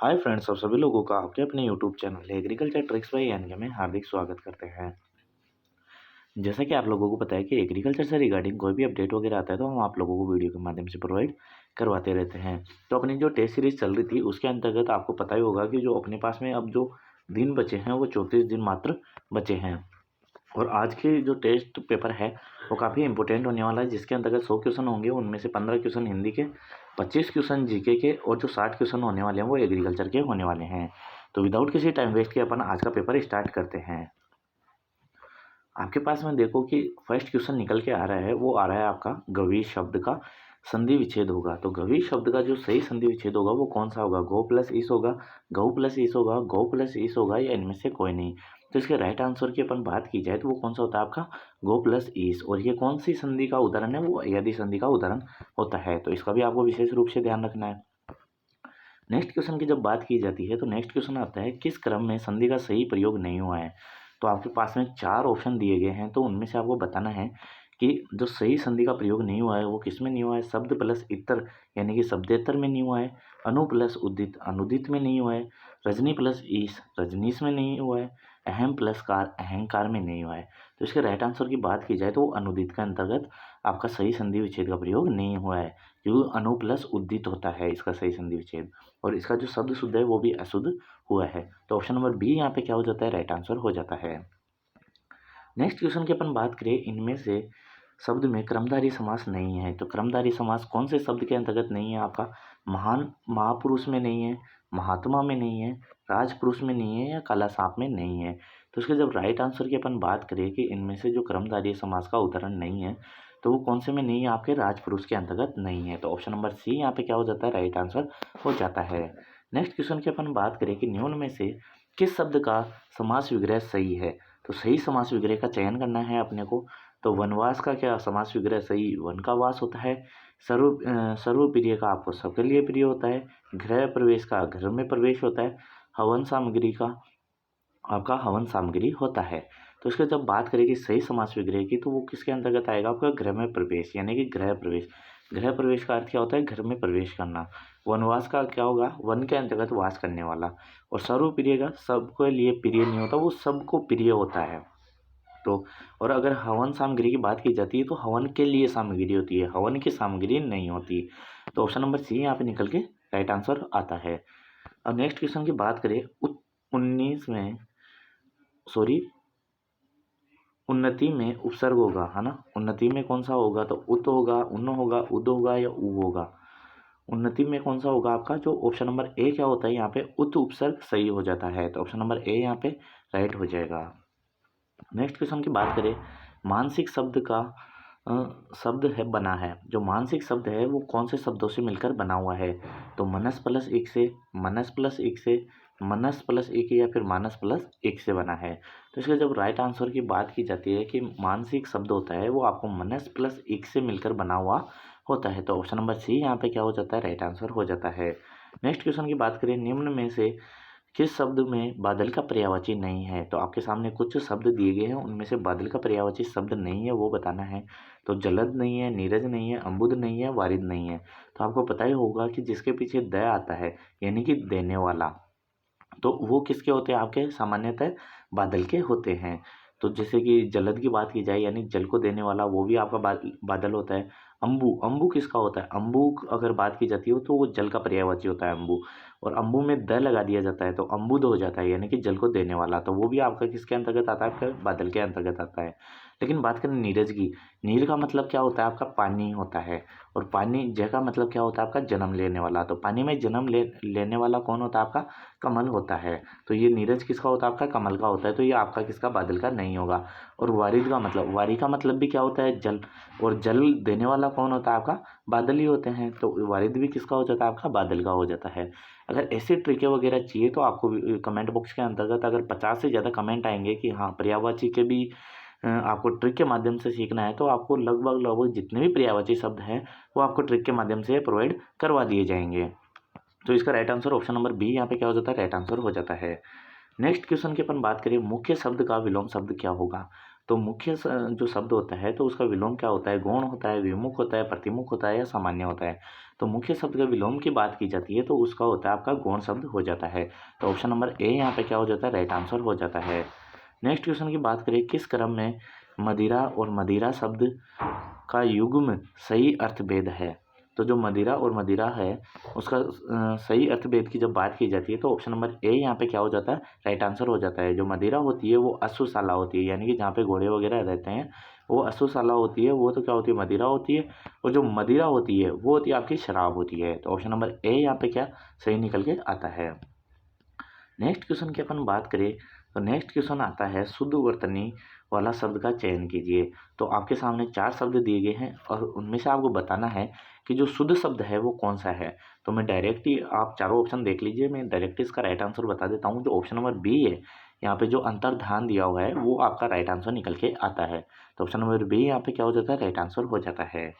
Hi friends, आप सभी लोगों का आपके अपने YouTube channel agriculture tricks by NK में हार्दिक स्वागत करते हैं। जैसा कि आप लोगों को पता है कि एग्रीकल्चर से रिगार्डिंग कोई भी अपडेट वगैरह आता है तो हम आप लोगों को वीडियो के माध्यम से प्रोवाइड करवाते रहते हैं। तो अपनी जो टेस्ट सीरीज चल रही थी उसके अंतर्गत आपको पता ही होगा कि जो अपने पास में अब जो दिन बचे हैं वो 34 दिन मात्र बचे हैं। और आज के जो टेस्ट पेपर है वो काफ़ी इंपॉर्टेंट होने वाला है, जिसके अंतर्गत 100 क्वेश्चन होंगे। उनमें से 15 क्वेश्चन हिंदी के, 25 क्वेश्चन जीके के और जो 60 क्वेश्चन होने वाले हैं वो एग्रीकल्चर के होने वाले हैं। तो विदाउट किसी टाइम वेस्ट के अपन आज का पेपर स्टार्ट करते हैं। आपके पास में देखो कि फर्स्ट क्वेश्चन निकल के आ रहा है, वो आ रहा है आपका गवी शब्द का संधि विच्छेद होगा। तो गवी शब्द का जो सही संधि विच्छेद होगा वो कौन सा होगा? गो प्लस ईस होगा, गऊ प्लस ईस होगा, गौ प्लस ईस होगा, या इनमें से कोई नहीं। तो इसके राइट आंसर की अपन बात की जाए तो वो कौन सा होता है? आपका गो प्लस ईस। और ये कौन सी संधि का उदाहरण है? वो यदि संधि का उदाहरण होता है। तो इसका भी आपको विशेष रूप से ध्यान रखना है। नेक्स्ट क्वेश्चन की जब बात की जाती है तो नेक्स्ट क्वेश्चन आता है किस क्रम में संधि का सही प्रयोग नहीं हुआ है। तो आपके पास में 4 ऑप्शन दिए गए हैं, तो उनमें से आपको बताना है कि जो सही संधि का प्रयोग नहीं हुआ है वो किस में नहीं हुआ है। शब्द प्लस इतर यानी कि शब्देतर में नहीं हुआ है, अनु प्लस उदित अनुदित में नहीं हुआ है, रजनी प्लस ईश रजनीश में नहीं हुआ है, अहम प्लस कार अहंकार में नहीं हुआ है। तो इसके राइट आंसर की बात की जाए तो अनुदित के अंतर्गत आपका सही संधि विच्छेद का प्रयोग नहीं हुआ है, क्योंकि अनु प्लस उदित होता है इसका सही संधि विच्छेद। और इसका जो शब्द शुद्ध है वो भी अशुद्ध हुआ है। तो ऑप्शन नंबर बी यहाँ पे क्या हो जाता है? राइट आंसर हो जाता है। नेक्स्ट क्वेश्चन की अपन बात करें, इनमें से शब्द में क्रमधारी समास नहीं है। तो क्रमधारी समास कौन से शब्द के अंतर्गत नहीं है? आपका महान महापुरुष में नहीं है, महात्मा में नहीं है, राजपुरुष में नहीं है, या काला सांप में नहीं है। तो इसके जब राइट आंसर की अपन बात करें कि इनमें से जो क्रमधारी समास का उदाहरण नहीं है तो वो कौन से में नहीं है? आपके राजपुरुष के अंतर्गत नहीं है। तो ऑप्शन नंबर सी यहाँ पे क्या हो जाता है? राइट आंसर हो जाता है। नेक्स्ट क्वेश्चन की अपन बात करें कि निम्न में से किस शब्द का समास विग्रह सही है। तो सही समास विग्रह का चयन करना है अपने को। तो वनवास का क्या समास विग्रह सही? वन का वास होता है। सर्वप्रिय का आपको सबके लिए प्रिय होता है। गृह प्रवेश का घर में प्रवेश होता है। हवन सामग्री का आपका हवन सामग्री होता है। तो इसके जब बात करें कि सही समास विग्रह की, तो वो किसके अंतर्गत आएगा? आपका गृह में प्रवेश यानी कि गृह प्रवेश। गृह प्रवेश का अर्थ क्या होता है? घर में प्रवेश करना। वनवास का क्या होगा? वन के अंतर्गत वास करने वाला। और सर्वप्रिय का सबके लिए प्रिय नहीं होता, वो सबको प्रिय होता है। तो और अगर हवन सामग्री की बात की जाती है तो हवन के लिए सामग्री होती है, हवन की सामग्री नहीं होती। तो ऑप्शन नंबर सी यहाँ पे निकल के राइट आंसर आता है। अब नेक्स्ट क्वेश्चन की बात करें, 19 में सॉरी उन्नति में उपसर्ग होगा, है ना। उन्नति में कौन सा होगा? तो उत होगा, उन्न होगा, उद होगा, या उ होगा। उन्नति में कौन सा होगा? आपका जो ऑप्शन नंबर ए क्या होता है यहाँ पे? उत उपसर्ग सही हो जाता है। तो ऑप्शन नंबर ए यहाँ पे राइट हो जाएगा। नेक्स्ट क्वेश्चन की बात करें, मानसिक शब्द का शब्द है बना है। जो मानसिक शब्द है वो कौन से शब्दों से मिलकर बना हुआ है? तो मनस प्लस एक से, मनस प्लस एक से, मनस प्लस एक, या फिर मानस प्लस एक से बना है। तो इसका जब राइट आंसर की बात की जाती है कि मानसिक शब्द होता है वो आपको मनस प्लस एक से मिलकर बना हुआ होता है। तो ऑप्शन नंबर सी यहाँ पे क्या हो जाता है? राइट आंसर हो जाता है। नेक्स्ट क्वेश्चन की बात करें, निम्न में से किस शब्द में बादल का पर्यायवाची नहीं है। तो आपके सामने कुछ शब्द दिए गए हैं, उनमें से बादल का पर्यायवाची शब्द नहीं है वो बताना है। तो जलद नहीं है, नीरज नहीं है, अम्बुद नहीं है, वारिद नहीं है। तो आपको पता ही होगा कि जिसके पीछे द आता है यानी कि देने वाला, तो वो किसके होते हैं? आपके सामान्यतः बादल के होते हैं। तो जैसे कि जलद की बात की जाए यानी जल को देने वाला, वो भी आपका बादल होता है। अम्बु, अम्बु किसका होता है? अम्बु अगर बात की जाती हो तो वो जल का पर्यायवाची होता है अम्बु। और अम्बु में द लगा दिया जाता है तो अम्बुद हो जाता है यानी कि जल को देने वाला। तो वो भी आपका किसके अंतर्गत आता है? आपका बादल के अंतर्गत आता है। लेकिन बात करें नीरज की, नीर का मतलब क्या होता है? आपका पानी होता है। और पानी जय का मतलब क्या होता है? आपका जन्म लेने वाला। तो पानी में जन्म लेने वाला कौन होता है? आपका कमल होता है। तो ये नीरज किसका होता है? आपका कमल का होता है। तो ये आपका किसका? बादल का नहीं होगा। और वारिद का मतलब, वारी का मतलब भी क्या होता है? जल। और जल देने वाला कौन होता है? आपका बादल ही होते हैं। तो वारिद भी किसका हो जाता है? आपका बादल का हो जाता है। अगर ऐसी ट्रिकें वगैरह चाहिए तो आपको कमेंट बॉक्स के अंतर्गत अगर 50 से ज़्यादा कमेंट आएंगे कि हाँ पर्यायवाची के भी आपको ट्रिक के माध्यम से सीखना है, तो आपको लगभग लगभग जितने भी पर्यायवाची शब्द हैं वो आपको ट्रिक के माध्यम से प्रोवाइड करवा दिए जाएंगे। तो इसका right answer option number B यहाँ पे क्या हो जाता है? राइट आंसर हो जाता है। नेक्स्ट क्वेश्चन की अपन बात करें, मुख्य शब्द का विलोम शब्द क्या होगा। तो मुख्य जो शब्द होता है तो उसका विलोम क्या होता है, गौण होता है, विमुख होता है, प्रतिमुख होता है या सामान्य होता है। तो मुख्य शब्द का विलोम की बात की जाती है तो उसका होता है आपका गौण शब्द हो जाता है। तो ऑप्शन नंबर ए यहाँ पे क्या हो जाता है, राइट आंसर हो जाता है। नेक्स्ट क्वेश्चन की बात करें, किस क्रम में मदिरा और मदिरा शब्द का युग्म सही अर्थभेद है। तो जो मदिरा और मदिरा है उसका सही अर्थभेद की जब बात की जाती है तो ऑप्शन नंबर ए यहाँ पे क्या हो जाता है, राइट आंसर हो जाता है। जो मदिरा होती है वो अश्वशाला होती है, यानी कि जहाँ पे घोड़े वगैरह रहते हैं वो अश्वशाला होती है, वो तो क्या होती है, मदिरा होती है। और जो मदिरा होती है वो होती है आपकी शराब होती है। तो ऑप्शन नंबर ए यहाँ पे क्या सही निकल के आता है। नेक्स्ट क्वेश्चन की अपन बात करें तो नेक्स्ट क्वेश्चन आता है, शुद्ध वर्तनी वाला शब्द का चयन कीजिए। तो आपके सामने 4 शब्द दिए गए हैं और उनमें से आपको बताना है कि जो शुद्ध शब्द है वो कौन सा है। तो मैं डायरेक्ट ही, आप चारों ऑप्शन देख लीजिए, मैं डायरेक्ट इसका राइट आंसर बता देता हूँ। जो ऑप्शन नंबर बी है यहाँ पे जो अंतर्धान दिया हुआ है वो आपका राइट आंसर निकल के आता है। तो ऑप्शन नंबर बी यहाँ पे क्या हो जाता है, राइट आंसर हो जाता है।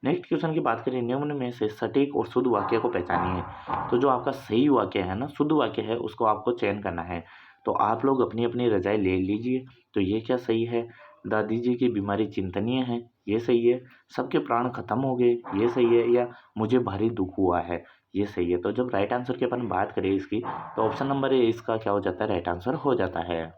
नेक्स्ट क्वेश्चन की बात करें, निम्न में से सटीक और शुद्ध वाक्य को पहचानिए। तो जो आपका सही वाक्य है ना, शुद्ध वाक्य है, उसको आपको चयन करना है। तो आप लोग अपनी अपनी रजाई ले लीजिए। तो ये क्या सही है, दादी जी की बीमारी चिंतनीय है, ये सही है। सबके प्राण खत्म हो गए, ये सही है। या मुझे भारी दुख हुआ है, ये सही है। तो जब राइट आंसर की अपन बात करें इसकी, तो ऑप्शन नंबर ए इसका क्या हो जाता है, राइट आंसर हो जाता है।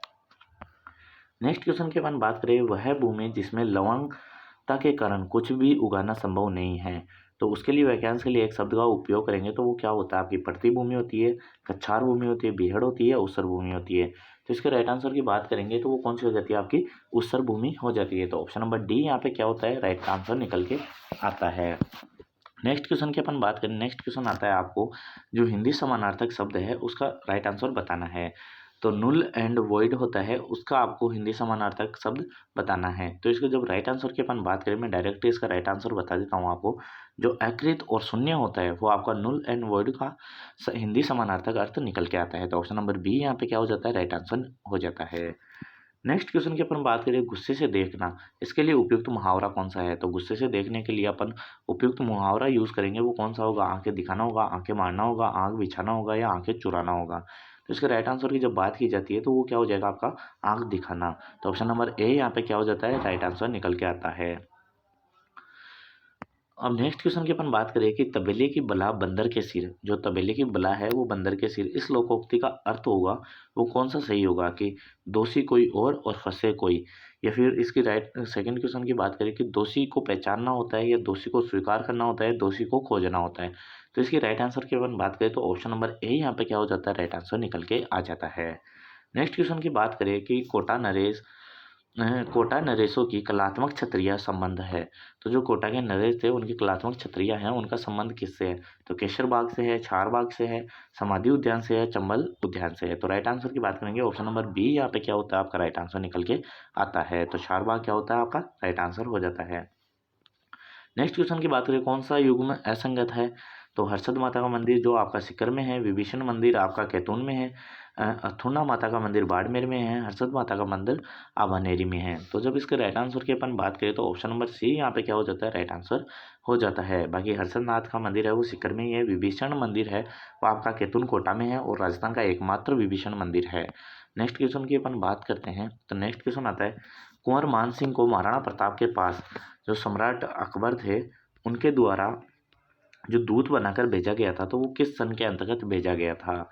नेक्स्ट क्वेश्चन की अपन बात करें, वह भूमि जिसमें लवणता के कारण कुछ भी उगाना संभव नहीं है। तो उसके लिए वाक्यांश के लिए एक शब्द का उपयोग करेंगे तो वो क्या होता है, आपकी पड़ती भूमि होती है, कछार भूमि होती है, बीहड़ होती है, ऊसर भूमि होती है। तो इसके राइट आंसर की बात करेंगे तो वो कौन सी हो जाती है, आपकी ऊसर भूमि हो जाती है। तो ऑप्शन नंबर डी यहाँ पे क्या होता है, राइट आंसर निकल के आता है। नेक्स्ट क्वेश्चन की अपन बात करें, नेक्स्ट क्वेश्चन आता है आपको, जो हिंदी समानार्थक शब्द है उसका राइट आंसर बताना है। तो नुल एंड वॉइड होता है, उसका आपको हिंदी समानार्थक शब्द बताना है। तो इसका जब राइट आंसर की अपन बात करें, मैं डायरेक्ट इसका राइट आंसर बता देता हूँ आपको। जो अकृत और शून्य होता है वो आपका नुल एंड वॉइड का हिंदी समानार्थक अर्थ निकल के आता है। तो ऑप्शन नंबर बी यहाँ पे क्या हो जाता है, राइट आंसर हो जाता है। नेक्स्ट क्वेश्चन की अपन बात करें, गुस्से से देखना, इसके लिए उपयुक्त मुहावरा कौन सा है। तो गुस्से से देखने के लिए अपन उपयुक्त मुहावरा यूज करेंगे, वो कौन सा होगा, आंखें दिखाना होगा, आंखें मारना होगा, आंख बिछाना होगा या आंखें चुराना होगा। तो इसके राइट आंसर की जब बात की जाती है तो वो क्या हो जाएगा, आपका आंख दिखाना। तो ऑप्शन नंबर ए यहाँ पे क्या हो जाता है, राइट आंसर निकल के आता है। अब नेक्स्ट क्वेश्चन की अपन बात करें कि तबेले की बला बंदर के सिर, जो तबेले की बला है वो बंदर के सिर, इस लोकोक्ति का अर्थ होगा वो कौन सा सही होगा, कि दोषी कोई और फंसे कोई। या फिर इसकी राइट सेकंड क्वेश्चन की बात करें कि दोषी को पहचानना होता है या दोषी को स्वीकार करना होता है, दोषी को खोजना होता है। तो इसकी राइट आंसर की अपन बात करें तो ऑप्शन नंबर ए यहाँ पे क्या हो जाता है, राइट आंसर निकल के आ जाता है। नेक्स्ट क्वेश्चन की बात करें कि कोटा नरेशों की कलात्मक छतरिया संबंध है। तो जो कोटा के नरेश थे उनकी कलात्मक छतरिया हैं, उनका संबंध किससे है। तो केसर बाग से है, चार बाग से है, समाधि उद्यान से है, चंबल उद्यान से है। तो राइट आंसर की बात करेंगे, ऑप्शन नंबर बी यहाँ पे क्या होता है, आपका राइट आंसर निकल के आता है। तो चार बाग क्या होता है, आपका राइट आंसर हो जाता है। नेक्स्ट क्वेश्चन की बात करें, कौन सा युग्म असंगत है। तो हर्षद माता का मंदिर जो आपका सीकर में है, विभीषण मंदिर आपका कैथून में है, अथुना माता का मंदिर बाड़मेर में है, हर्षद माता का मंदिर आभानेरी में है। तो जब इसके राइट आंसर की अपन बात करें तो ऑप्शन नंबर सी यहाँ पे क्या हो जाता है, राइट आंसर हो जाता है। बाकी हर्षद नाथ का मंदिर है वो सीकर में ही है, विभीषण मंदिर है वो आपका कैथून कोटा में है और राजस्थान का एकमात्र विभीषण मंदिर है। नेक्स्ट क्वेश्चन की अपन बात करते हैं तो नेक्स्ट क्वेश्चन आता है, कुंवर मान सिंह को महाराणा प्रताप के पास जो सम्राट अकबर थे उनके द्वारा जो दूत बनाकर भेजा गया था तो वो किस सन के अंतर्गत भेजा गया था।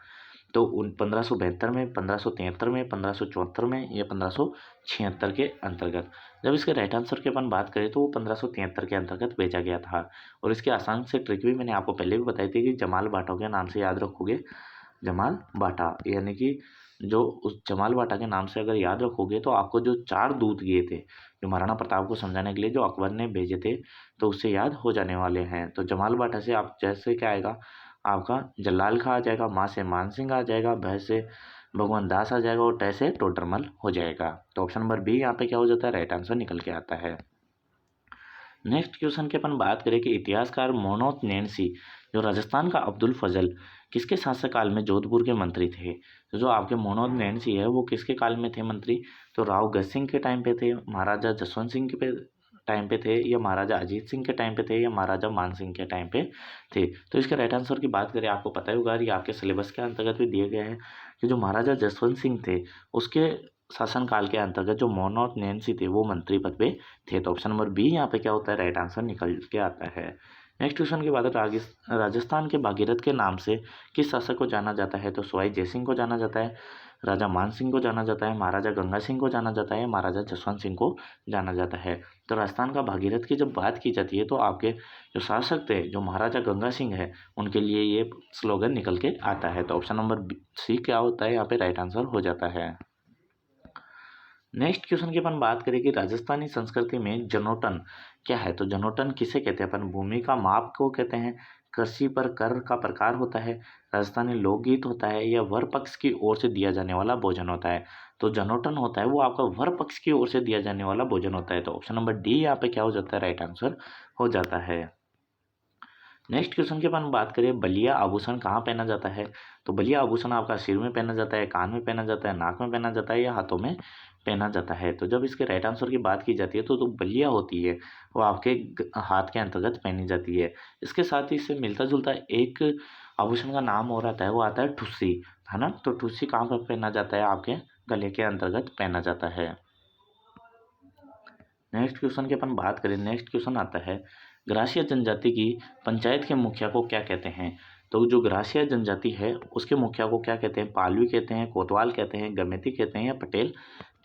तो उन 1572 में, 1573 में, 1574 में या 1576 के अंतर्गत। जब इसके राइट आंसर की अपन बात करें तो वो 1573 के अंतर्गत भेजा गया था। और इसके आसान से ट्रिक भी मैंने आपको पहले भी बताई थी कि जमाल बाटो के नाम से याद रखोगे, जमाल बाटा, यानी कि जो उस जमाल बाटा के नाम से अगर याद रखोगे तो आपको जो 4 दूत गए थे जो महाराणा प्रताप को समझाने के लिए जो अकबर ने भेजे थे तो उससे याद हो जाने वाले हैं। तो जमाल बाटा से आप जैसे क्या आएगा, आपका जल्लाल खां आ जाएगा, माँ से मान सिंह आ जाएगा, भय से भगवान दास आ जाएगा और टै से टोडरमल हो जाएगा। तो ऑप्शन नंबर बी यहाँ पे क्या हो जाता है, राइट आंसर निकल के आता है। नेक्स्ट क्वेश्चन की अपन बात करें कि इतिहासकार मोहम्मद नैन्सी जो राजस्थान का अब्दुल फजल किसके शासक काल में जोधपुर के मंत्री थे। तो जो आपके मोहम्मद नैन्सी है वो किसके काल में थे मंत्री। तो राव गज सिंह के टाइम पे थे, महाराजा जसवंत सिंह के टाइम पे थे, या महाराजा अजीत सिंह के टाइम पे थे, या महाराजा मान सिंह के टाइम पे थे। तो इसके राइट आंसर की बात करें, आपको पता ही होगा, ये आपके सिलेबस के अंतर्गत भी दिए गए हैं कि जो महाराजा जसवंत सिंह थे उसके शासनकाल के अंतर्गत जो मोनो और नैन्सी थे वो मंत्री पद पे थे। तो ऑप्शन नंबर बी यहाँ पे क्या होता है, राइट आंसर निकल के आता है। नेक्स्ट क्वेश्चन की बात है, राजस्थान के भागीरथ के नाम से किस शासक को जाना जाता है? तो सवाई जयसिंह को जाना जाता है, राजा मान सिंह को जाना जाता है, महाराजा गंगा सिंह को जाना जाता है, महाराजा जसवंत सिंह को जाना जाता है। तो राजस्थान का भागीरथ की जब बात की जाती है तो आपके जो शासक थे, जो महाराजा गंगा सिंह है, उनके लिए ये स्लोगन निकल के आता है। तो ऑप्शन नंबर सी क्या होता है यहाँ पे राइट आंसर हो जाता है। नेक्स्ट क्वेश्चन की अपन बात करें कि राजस्थानी संस्कृति में जनो-टन क्या है? तो जनो-टन किसे कहते हैं? अपन भूमि का माप को कहते हैं, कृषि पर कर का प्रकार होता है, राजस्थानी लोकगीत होता है, या वर पक्ष की ओर से दिया जाने वाला भोजन होता है। तो जनो-टन होता है वो आपका वर पक्ष की ओर से दिया जाने वाला भोजन होता है। तो ऑप्शन नंबर डी यहाँ पे क्या हो जाता है, राइट आंसर हो जाता है। नेक्स्ट क्वेश्चन की अपन बात करें, बलिया आभूषण कहाँ पहना जाता है? तो बलिया आभूषण आपका सिर में पहना जाता है, कान में पहना जाता है, नाक में पहना जाता है, या हाथों में पहना जाता है। तो जब इसके राइट आंसर की बात की जाती है तो जो बलिया होती है वो आपके हाथ के अंतर्गत पहनी जाती है। इसके साथ ही इससे मिलता जुलता एक आभूषण का नाम और आता है, वो आता है ठुस्सी, है ना। तो ठुस्सी कहाँ पर पहना जाता है? आपके गले के अंतर्गत पहना जाता है। नेक्स्ट क्वेश्चन की अपन बात करें, नेक्स्ट क्वेश्चन आता है, ग्रासीय जनजाति की पंचायत के मुखिया को क्या कहते हैं? तो जो ग्रासीय जनजाति है उसके मुखिया को क्या कहते हैं? पालवी कहते हैं, कोतवाल कहते हैं, गमेती कहते हैं, या पटेल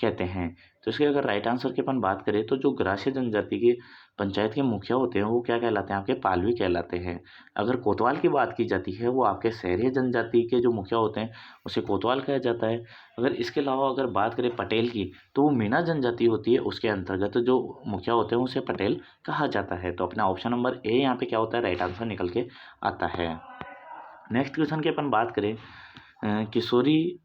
कहते हैं। तो इसके अगर राइट आंसर की अपन बात करें तो जो ग्रासीय जनजाति के पंचायत के मुखिया होते हैं वो क्या कहलाते हैं? आपके पालवी कहलाते हैं। अगर कोतवाल की बात की जाती है वो आपके शहरी जनजाति के जो मुखिया होते हैं उसे कोतवाल कहा जाता है। अगर इसके अलावा अगर बात करें पटेल की तो वो मीणा जनजाति होती है, उसके अंतर्गत जो मुखिया होते हैं उसे पटेल कहा जाता है। तो अपना ऑप्शन नंबर ए यहाँ पे क्या होता है, राइट आंसर निकल के आता है। नेक्स्ट क्वेश्चन की अपन बात करें, किशोरी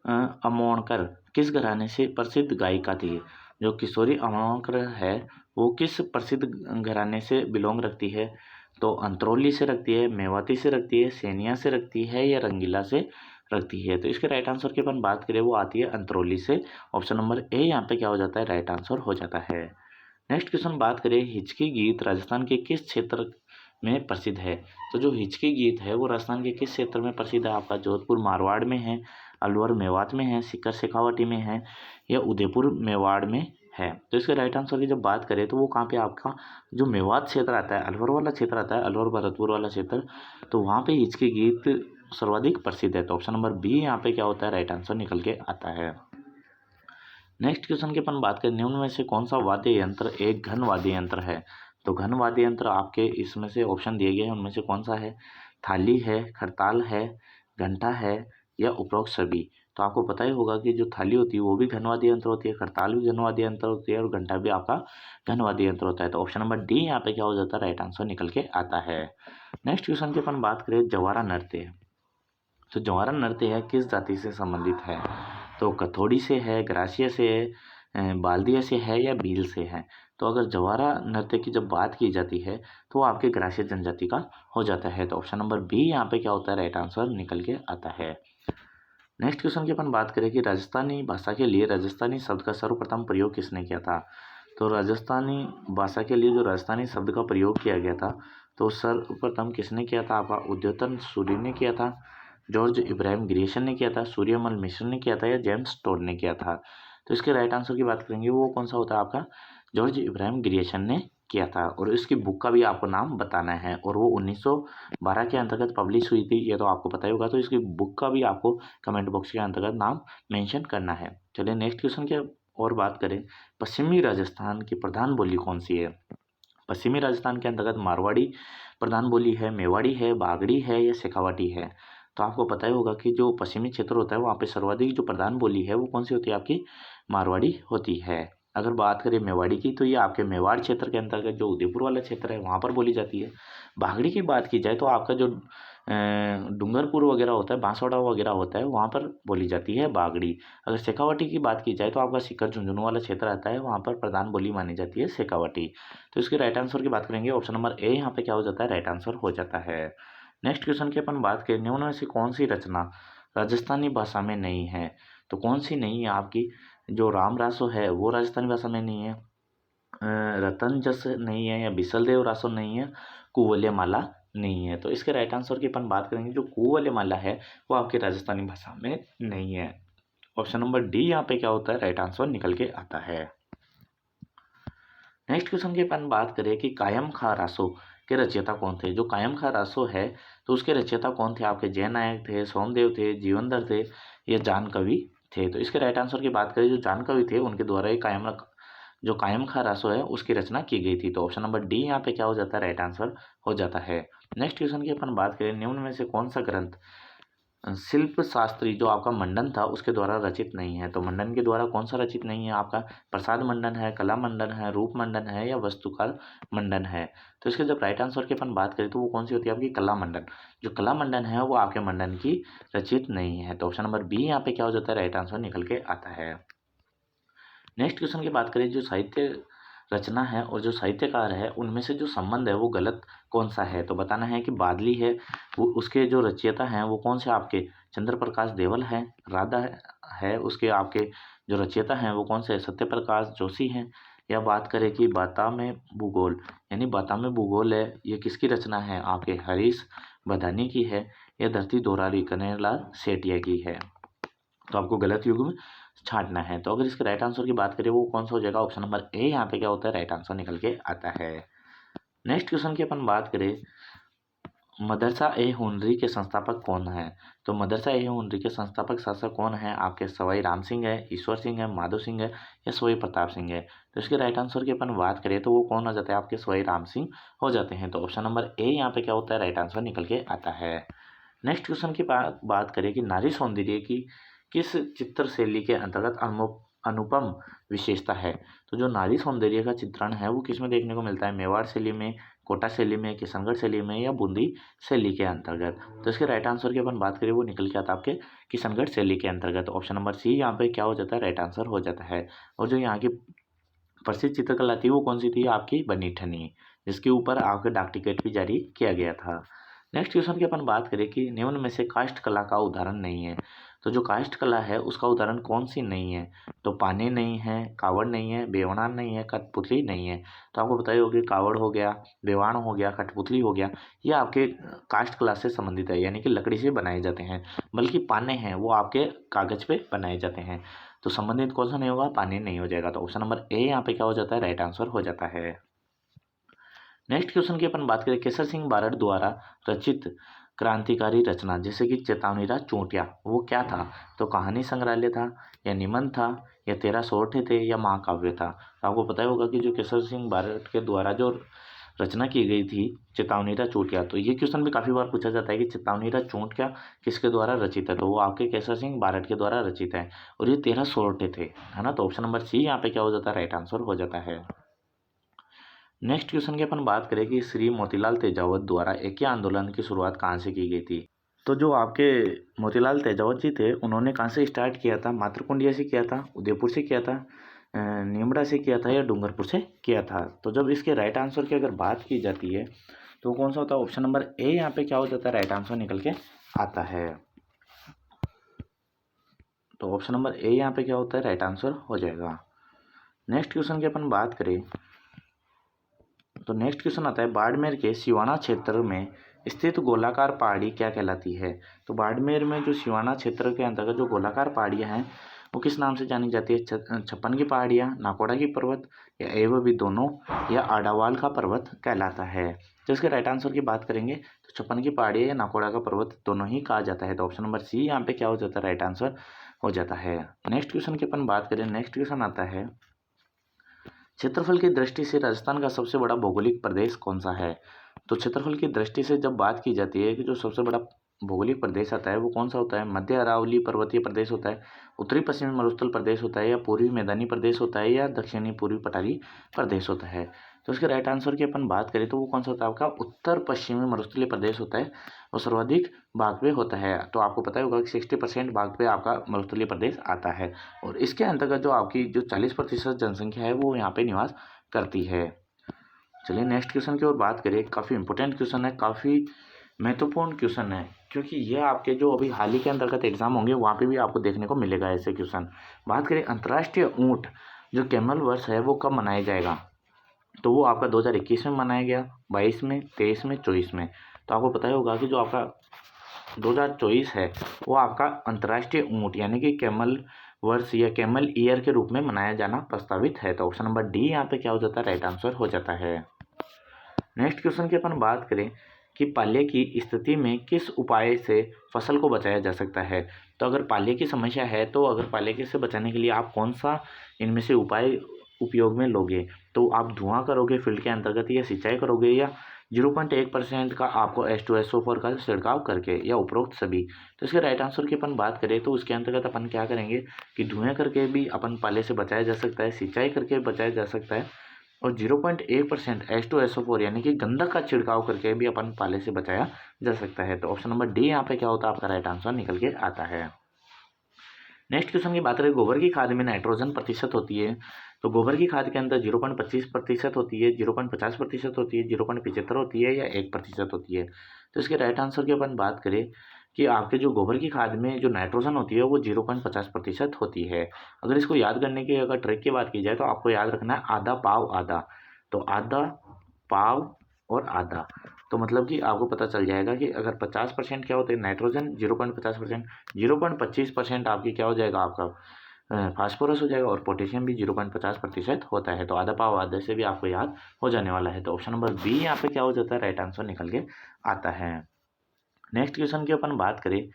अमोणकर किस घराने से प्रसिद्ध गायिका थी? जो किशोरी अमोणकर है वो किस प्रसिद्ध घराने से बिलोंग रखती है? तो अंतरौली से रखती है, मेवाती से रखती है, सेनिया से रखती है, या रंगीला से रखती है। तो इसके राइट आंसर की अपन बात करें वो आती है अंतरौली से। ऑप्शन नंबर ए यहाँ पे क्या हो जाता है, राइट आंसर हो जाता है। नेक्स्ट क्वेश्चन बात करें, हिचकी गीत राजस्थान के किस क्षेत्र में प्रसिद्ध है? तो जो हिचकी गीत है वो राजस्थान के किस क्षेत्र में प्रसिद्ध है? आपका जोधपुर मारवाड़ में है, अलवर मेवात में है, सीकर शेखावाटी में है, या उदयपुर मेवाड़ में है। तो इसके राइट आंसर की जब बात करें तो वो कहाँ पे आपका जो मेवात क्षेत्र आता है, अलवर वाला क्षेत्र आता है, अलवर भरतपुर वाला क्षेत्र, तो वहाँ पे हिचकी गीत सर्वाधिक प्रसिद्ध है। तो ऑप्शन नंबर बी यहाँ पे क्या होता है, राइट आंसर निकल के आता है। नेक्स्ट क्वेश्चन की अपन बात करें, निम्न में से कौन सा वाद्य यंत्र एक घन वाद्य यंत्र है? तो घन वाद्य यंत्र आपके इसमें से ऑप्शन दिए गए हैं, उनमें से कौन सा है? थाली है, खरताल है, घंटा है, या उपरोक्त सभी। तो आपको पता ही होगा कि जो थाली होती है वो भी घन वाद्य यंत्र होती है, खरताल भी घन वाद्य यंत्र होती है, और घंटा भी आपका घन वाद्य यंत्र होता है। तो ऑप्शन नंबर डी यहाँ पे क्या हो जाता है, राइट आंसर निकल के आता है। नेक्स्ट क्वेश्चन की अपन बात करें, जवारा नृत्य। तो जवारा नृत्य है किस जाति से संबंधित है? तो कथोड़ी से है, ग्रासिया से है, बाल्दिया से है, या भील से है। तो अगर जवारा नृत्य की जब बात की जाती है तो वो आपके ग्रासिया जनजाति का हो जाता है। तो ऑप्शन नंबर बी यहाँ पे क्या होता है, राइट आंसर निकल के आता है। नेक्स्ट क्वेश्चन की अपन बात करें कि राजस्थानी भाषा के लिए राजस्थानी शब्द का सर्वप्रथम प्रयोग किसने किया था? तो राजस्थानी भाषा के लिए जो राजस्थानी शब्द का प्रयोग किया गया था तो सर्वप्रथम किसने किया था? आपका उद्योतन सूरी ने किया था, जॉर्ज इब्राहिम ग्रियर्सन ने किया था, सूर्यमल मिश्र ने किया था, या जेम्स टोड ने किया था। तो इसके राइट आंसर की बात करेंगे वो कौन सा होता है, आपका जॉर्ज इब्राहिम ग्रियर्सन ने किया था। और इसकी बुक का भी आपको नाम बताना है, और वो 1912 के अंतर्गत पब्लिश हुई थी, ये तो आपको पता ही होगा। तो इसकी बुक का भी आपको कमेंट बॉक्स के अंतर्गत नाम मेंशन करना है। चलिए नेक्स्ट क्वेश्चन की और बात करें, पश्चिमी राजस्थान की प्रधान बोली कौन सी है? पश्चिमी राजस्थान के अंतर्गत मारवाड़ी प्रधान बोली है, मेवाड़ी है, बागड़ी है, या शेखावाटी है। तो आपको पता ही होगा कि जो पश्चिमी क्षेत्र होता है वहाँ पे सर्वाधिक जो प्रधान बोली है वो कौन सी होती है, आपकी मारवाड़ी होती है। अगर बात करें मेवाड़ी की तो ये आपके मेवाड़ क्षेत्र के अंतर्गत जो उदयपुर वाला क्षेत्र है वहाँ पर बोली जाती है। बागड़ी की बात की जाए तो आपका जो डूंगरपुर वगैरह होता है, बांसवाड़ा वगैरह होता है, वहाँ पर बोली जाती है बागड़ी। अगर शेखावाटी की बात की जाए तो आपका सीकर झुंझुनू वाला क्षेत्र आता है, वहाँ पर प्रधान बोली मानी जाती है शेखावाटी। तो इसके राइट आंसर की बात करेंगे, ऑप्शन नंबर ए यहाँ पे क्या हो जाता है, राइट आंसर हो जाता है। नेक्स्ट क्वेश्चन की अपन बात करें, निम्न में से कौन सी रचना राजस्थानी भाषा में नहीं है? तो कौन सी नहीं है आपकी? जो राम रासो है वो राजस्थानी भाषा में नहीं है, रतन जस नहीं है, या बिसलदेव रासो नहीं है, कुवल्य माला नहीं है। तो इसके राइट आंसर की अपन बात करेंगे, जो कुवल्य माला है वो आपकी राजस्थानी भाषा में नहीं है। ऑप्शन नंबर डी यहाँ पे क्या होता है राइट आंसर निकल के आता है। नेक्स्ट क्वेश्चन की अपन बात करें कि कायम खा रासो के रचयिता कौन थे। जो कायम खा रासो है तो उसके रचयिता कौन थे? आपके जय नायक थे, सोमदेव थे, जीवनधर थे या जान कवि थे? तो इसके राइट आंसर की बात करें जो जान कवि थे उनके द्वारा ही जो कायम खा रासो है उसकी रचना की गई थी। तो ऑप्शन नंबर डी यहाँ पे क्या हो जाता है राइट आंसर हो जाता है। नेक्स्ट क्वेश्चन की अपन बात करें निम्न में से कौन सा ग्रंथ शिल्प शास्त्री जो आपका मंडन था उसके द्वारा रचित नहीं है। तो मंडन के द्वारा कौन सा रचित नहीं है? आपका प्रसाद मंडन है, कला मंडन है, रूप मंडन है या वस्तुकाल मंडन है? तो इसके जब राइट आंसर की अपन बात करें तो वो कौन सी होती है? आपकी कला मंडन। जो कला मंडन है वो आपके मंडन की रचित नहीं है। तो ऑप्शन नंबर बी यहाँ पे क्या हो जाता है राइट आंसर निकल के आता है। नेक्स्ट क्वेश्चन की बात करें जो साहित्य रचना है और जो साहित्यकार है उनमें से जो संबंध है वो गलत कौन सा है? तो बताना है कि बादली है वो उसके जो रचयिता हैं वो कौन से आपके चंद्र प्रकाश देवल है, राधा है उसके आपके जो रचयिता हैं वो कौन से सत्य प्रकाश जोशी हैं, या बात करें कि बाता में भूगोल यानी बाता में भूगोल है ये किसकी रचना है? आपके हरीश बधानी की है या धरती दोरारी कन्हैयालाल सेठिया की है? तो आपको गलत युग्म छांटना है। तो अगर इसके राइट आंसर की बात करें वो कौन सा हो जाएगा? ऑप्शन नंबर ए यहाँ पे क्या होता है राइट आंसर निकल के आता है। नेक्स्ट क्वेश्चन की अपन बात करें मदरसा ए हुनरी के संस्थापक कौन है? तो मदरसा ए हुनरी के संस्थापक शासक कौन है? आपके सवाई राम सिंह है, ईश्वर सिंह है, माधो सिंह है या सवाई प्रताप सिंह है? तो इसके राइट आंसर की अपन बात करें तो वो कौन हो जाता है? आपके सवाई राम सिंह हो जाते हैं। तो ऑप्शन नंबर ए यहाँ पे क्या होता है राइट आंसर निकल के आता है। नेक्स्ट क्वेश्चन की बात करें कि नारी सौंदर्य की किस चित्र शैली के अंतर्गत अनुपम विशेषता है? तो जो नारी सौंदर्य का चित्रण है वो किस में देखने को मिलता है? मेवाड़ शैली में, कोटा शैली में, किशनगढ़ शैली में या बूंदी शैली के अंतर्गत? तो इसके राइट आंसर की अपन बात करें वो निकल के आता है आपके किशनगढ़ शैली के अंतर्गत। ऑप्शन नंबर सी यहाँ पे क्या हो जाता है राइट आंसर हो जाता है। और जो यहाँ की प्रसिद्ध चित्रकला थी वो कौन सी थी? आपकी बनी ठनी, जिसके ऊपर आपके डाक टिकट भी जारी किया गया था। नेक्स्ट क्वेश्चन की अपन बात करें कि निम्न में से काष्ठ कला का उदाहरण नहीं है। तो जो काष्ठ कला है उसका उदाहरण कौन सी नहीं है? तो पाने नहीं है, कावड़ नहीं है, बेवड़ान नहीं है, कठपुतली नहीं है। तो आपको बताइए होगी कावड़ हो गया, बेवाण हो गया, कठपुतली हो गया, ये आपके काष्ठ कला से संबंधित है यानी कि लकड़ी से बनाए जाते हैं। बल्कि पाने हैं वो आपके कागज पे बनाए जाते हैं। तो संबंधित कौन सा नहीं होगा? पानी नहीं हो जाएगा। तो ऑप्शन नंबर ए यहाँ पे क्या हो जाता है राइट आंसर हो जाता है। नेक्स्ट क्वेश्चन की अपन बात करें केसर सिंह बारड द्वारा रचित क्रांतिकारी रचना जैसे कि चेतावनीरा चूंटिया वो क्या था? तो कहानी संग्रहालय था या निबंध था या 13 सोरठे थे या महाकाव्य था? तो आपको पता ही होगा कि जो केसर सिंह बारड के द्वारा जो रचना की गई थी चेतावनीरा चूंटिया, तो ये क्वेश्चन भी काफ़ी बार पूछा जाता है कि चेतावनीरा चूंटिया किसके द्वारा रचित है? तो वो आपके केसर सिंह बारड के द्वारा रचित है और ये 13 सोरठे थे, है ना। तो ऑप्शन नंबर सी यहाँ पे क्या हो जाता है राइट आंसर हो जाता है। नेक्स्ट क्वेश्चन की अपन बात करें कि श्री मोतीलाल तेजावत द्वारा एकी आंदोलन की शुरुआत कहाँ से की गई थी? तो जो आपके मोतीलाल तेजावत जी थे उन्होंने कहाँ से स्टार्ट किया था? मातृकुंडिया से किया था, उदयपुर से किया था, नीमड़ा से किया था या डूंगरपुर से किया था? तो जब इसके राइट आंसर की अगर बात की जाती है तो कौन सा होता है? ऑप्शन नंबर ए यहाँ पे क्या हो जाता है राइट आंसर निकल के आता है। तो ऑप्शन नंबर ए यहाँ पे क्या होता है राइट आंसर हो जाएगा। नेक्स्ट क्वेश्चन की अपन बात करें तो नेक्स्ट क्वेश्चन आता है बाड़मेर के सिवाना क्षेत्र में स्थित गोलाकार पहाड़ी क्या कहलाती है? तो बाड़मेर में जो सिवाना क्षेत्र के अंतर्गत जो गोलाकार पहाड़ियाँ हैं वो किस नाम से जानी जाती है? छप्पन की पहाड़ियाँ, नाकोड़ा की पर्वत या एवं भी दोनों या आडावाल का पर्वत कहलाता है? तो इसके राइट आंसर की बात करेंगे तो छप्पन की पहाड़ियाँ या नाकोड़ा का पर्वत दोनों ही कहा जाता है। तो ऑप्शन नंबर सी यहाँ पे क्या हो जाता है राइट आंसर हो जाता है। नेक्स्ट क्वेश्चन की अपन बात करें, नेक्स्ट क्वेश्चन आता है क्षेत्रफल की दृष्टि से राजस्थान का सबसे बड़ा भौगोलिक प्रदेश कौन सा है? तो क्षेत्रफल की दृष्टि से जब बात की जाती है कि जो सबसे बड़ा भौगोलिक प्रदेश आता है वो कौन सा होता है? मध्य अरावली पर्वतीय प्रदेश होता है, उत्तरी पश्चिमी मरुस्थल प्रदेश होता है या पूर्वी मैदानी प्रदेश होता है या दक्षिणी पूर्वी पठारी प्रदेश होता है? तो इसके राइट आंसर की अपन बात करें तो वो कौन सा होता है? आपका उत्तर पश्चिमी मरुस्थलीय प्रदेश होता है और सर्वाधिक भाग पे होता है। तो आपको पता होगा कि 60% भाग पे आपका मरुस्थलीय प्रदेश आता है और इसके अंतर्गत जो आपकी जो 40% जनसंख्या है वो यहाँ पे निवास करती है। चलिए नेक्स्ट क्वेश्चन की ओर बात करें। काफ़ी इंपॉर्टेंट क्वेश्चन है, काफ़ी महत्वपूर्ण क्वेश्चन है क्योंकि ये आपके जो अभी हाल ही के अंतर्गत एग्जाम होंगे वहाँ पे भी आपको देखने को मिलेगा ऐसे क्वेश्चन। बात करें अंतर्राष्ट्रीय ऊँट जो कैमल वर्ष है वो कब मनाया जाएगा? तो वो आपका 2021 में मनाया गया, 22 में, 23 में, 24 में। तो आपको पता ही होगा कि जो आपका 2024 है वो आपका अंतर्राष्ट्रीय ऊँट यानी कि कैमल वर्ष या कैमल ईयर के रूप में मनाया जाना प्रस्तावित है। तो ऑप्शन नंबर डी यहाँ पे क्या हो जाता है, राइट आंसर हो जाता है। नेक्स्ट क्वेश्चन की अपन बात करें कि पाले की स्थिति में किस उपाय से फसल को बचाया जा सकता है। तो अगर पाले की समस्या है तो अगर पाले के से बचाने के लिए आप कौन सा इनमें से उपाय उपयोग में लोगे, तो आप धुआं करोगे फील्ड के अंतर्गत, या सिंचाई करोगे, या 0.1% का आपको H2SO4 का छिड़काव करके, या उपरोक्त सभी। तो इसके राइट आंसर की अपन बात करें तो उसके अंतर्गत अपन क्या करेंगे कि धुएं करके भी अपन पाले से बचाया जा सकता है, सिंचाई करके बचाया जा सकता है, और 0.1% H2SO4 यानी कि गंधक का छिड़काव करके भी अपन पाले से बचाया जा सकता है। तो ऑप्शन नंबर डी यहाँ पे क्या होता है, आपका राइट आंसर निकल के आता है। नेक्स्ट क्वेश्चन की बात करें, गोबर की खाद में नाइट्रोजन प्रतिशत होती है। तो गोबर की खाद के अंदर 0.25% होती है, 0.50% होती है, 0.75 होती है, या 1% होती है। तो इसके राइट आंसर की अपन बात करें कि आपके जो गोबर की खाद में जो नाइट्रोजन होती है वो 0.50% होती है। अगर इसको याद करने की अगर ट्रिक की बात की जाए तो आपको याद रखना है आधा पाव आधा। तो आधा पाव और आधा, तो मतलब कि आपको पता चल जाएगा कि अगर 50% क्या होता है नाइट्रोजन, 0.50%, 0.25% आपकी क्या हो जाएगा, आपका फास्फोरस हो जाएगा, और पोटेशियम भी 0.50% होता है। तो आधा पाव आधे से भी आपको याद हो जाने वाला है। तो ऑप्शन नंबर बी यहाँ पे क्या हो जाता है, राइट आंसर निकल के आता है। नेक्स्ट क्वेश्चन की अपन बात करें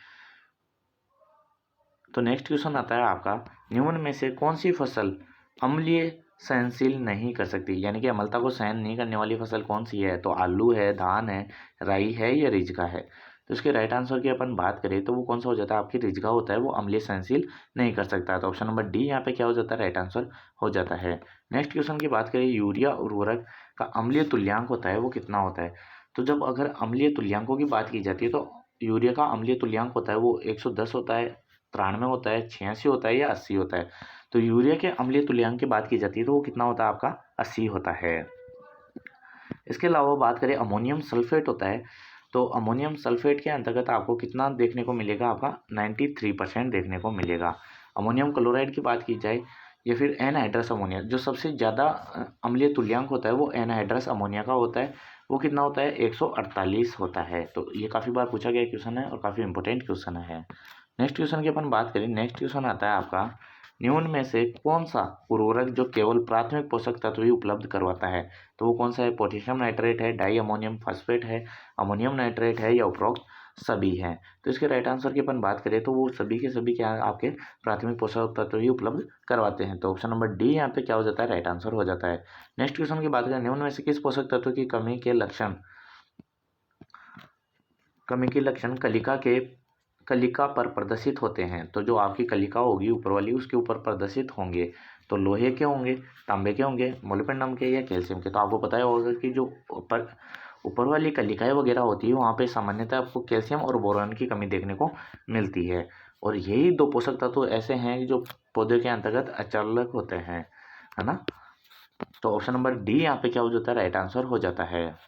तो नेक्स्ट क्वेश्चन आता है आपका, निम्न में से कौन सी फसल अम्लीय सहनशील नहीं कर सकती, यानी कि अम्लता को सहन नहीं करने वाली फसल कौन सी है। तो आलू है, धान है, राई है, या रिजगा है। तो इसके राइट आंसर की अपन बात करें तो वो कौन सा हो जाता है, आपकी रिजगा होता है, वो अम्लीय सहनशील नहीं कर सकता। तो ऑप्शन नंबर डी यहाँ पे क्या हो जाता है, राइट आंसर हो जाता है। नेक्स्ट क्वेश्चन की बात करें, यूरिया उर्वरक का अम्लीय तुल्यांक होता है वो कितना होता है। तो जब अगर अम्लीय तुल्यांकों की बात की जाती है तो यूरिया का अम्लीय तुल्यांक होता है वो 110 होता है, 93 होता है, 86 होता है, या 80 होता है। तो यूरिया के अम्लीय तुल्यांक की बात की जाती है तो वो कितना होता है, आपका 80 होता है। इसके अलावा बात करें अमोनियम सल्फेट होता है, तो अमोनियम सल्फेट के अंतर्गत आपको कितना देखने को मिलेगा, आपका 93% देखने को मिलेगा। अमोनियम क्लोराइड की बात की जाए या फिर एनहाइड्रस अमोनिया, जो सबसे ज़्यादा अम्लीय तुल्यांक होता है वो एनहाइड्रस अमोनिया का होता है, वो कितना होता है, 148 होता है। तो ये काफ़ी बार पूछा गया क्वेश्चन है और काफ़ी इंपॉर्टेंट क्वेश्चन है। नेक्स्ट क्वेश्चन की अपन बात करें, नेक्स्ट क्वेश्चन आता है आपका, निम्न में से कौन सा उर्वरक जो केवल प्राथमिक पोषक तत्व ही उपलब्ध करवाता है। तो वो कौन सा है, पोटेशियम नाइट्रेट है, डाई अमोनियम फॉस्फेट है, अमोनियम नाइट्रेट है, या उपरोक्त सभी हैं। तो इसके राइट आंसर की अपन बात करें तो वो सभी के सभी क्या आपके प्राथमिक पोषक तत्व ही उपलब्ध करवाते हैं। तो ऑप्शन नंबर डी यहाँ पे क्या हो जाता है, राइट आंसर हो जाता है। नेक्स्ट क्वेश्चन की बात करें, निम्न में से किस पोषक तत्व की कमी के लक्षण कलिका पर प्रदर्शित होते हैं। तो जो आपकी कलिका होगी ऊपर वाली उसके ऊपर प्रदर्शित होंगे। तो लोहे के होंगे, तांबे के होंगे, मोलिब्डेनम के, या कैल्शियम के। तो आपको पता होगा कि जो ऊपर वाली कलिकाएँ वगैरह होती है वहाँ पे सामान्यतः आपको कैल्शियम और बोरॉन की कमी देखने को मिलती है। और यही दो पोषक तत्व ऐसे हैं जो पौधे के अंतर्गत अचालक होते हैं, है ना। तो ऑप्शन नंबर डी यहाँ पे क्या हो जाता है, राइट आंसर हो जाता है।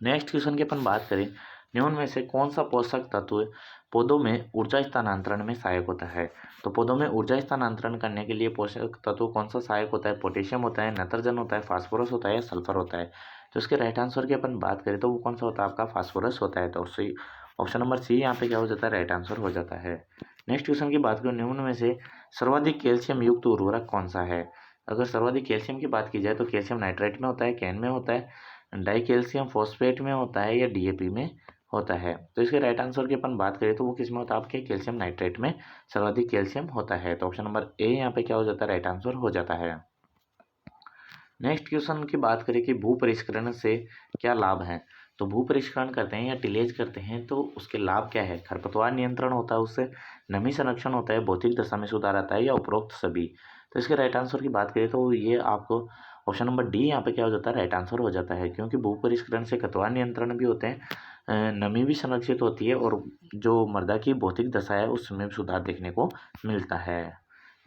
नेक्स्ट क्वेश्चन की अपन बात करें, निम्न में से कौन सा पोषक तत्व पौधों में ऊर्जा स्थानांतरण में सहायक होता है। तो पौधों में ऊर्जा स्थानांतरण करने के लिए पोषक तत्व कौन सा सहायक होता है, पोटेशियम होता है, नाइट्रोजन होता है, फास्फोरस होता है, या सल्फर होता है। तो इसके राइट आंसर की अपन बात करें तो वो कौन सा होता है, आपका फास्फोरस होता है। तो सी ऑप्शन नंबर सी यहाँ पे क्या हो जाता है, राइट आंसर हो जाता है। नेक्स्ट क्वेश्चन की बात करें, निम्न में से सर्वाधिक कैल्शियम युक्त उर्वरक कौन सा है। अगर सर्वाधिक कैल्शियम की बात की जाए तो कैल्शियम नाइट्रेट में होता है, कैन में होता है, डाई कैल्शियम फॉस्फेट में होता है, या डीएपी में होता है। तो इसके राइट आंसर की अपन बात करें तो वो किस में होता है, आपके कैल्शियम नाइट्रेट में सर्वाधिक कैल्शियम होता है। तो ऑप्शन नंबर ए यहाँ पे क्या हो जाता है, राइट आंसर हो जाता है। नेक्स्ट क्वेश्चन की बात करें कि भू परिष्करण से क्या लाभ है। तो भू परिष्करण करते हैं या टिलेज करते हैं तो उसके लाभ क्या है, खरपतवार नियंत्रण होता है उससे, नमी संरक्षण होता है, भौतिक दशा में सुधार आता है, या उपरोक्त सभी। तो इसके राइट आंसर की बात करें तो ये आपको ऑप्शन नंबर डी यहाँ पे क्या हो जाता है, राइट आंसर हो जाता है। क्योंकि भू परिष्करण से खरपतवार नियंत्रण भी होते हैं, नमी भी संरक्षित होती है, और जो मृदा की भौतिक दशा है उसमें भी सुधार देखने को मिलता है।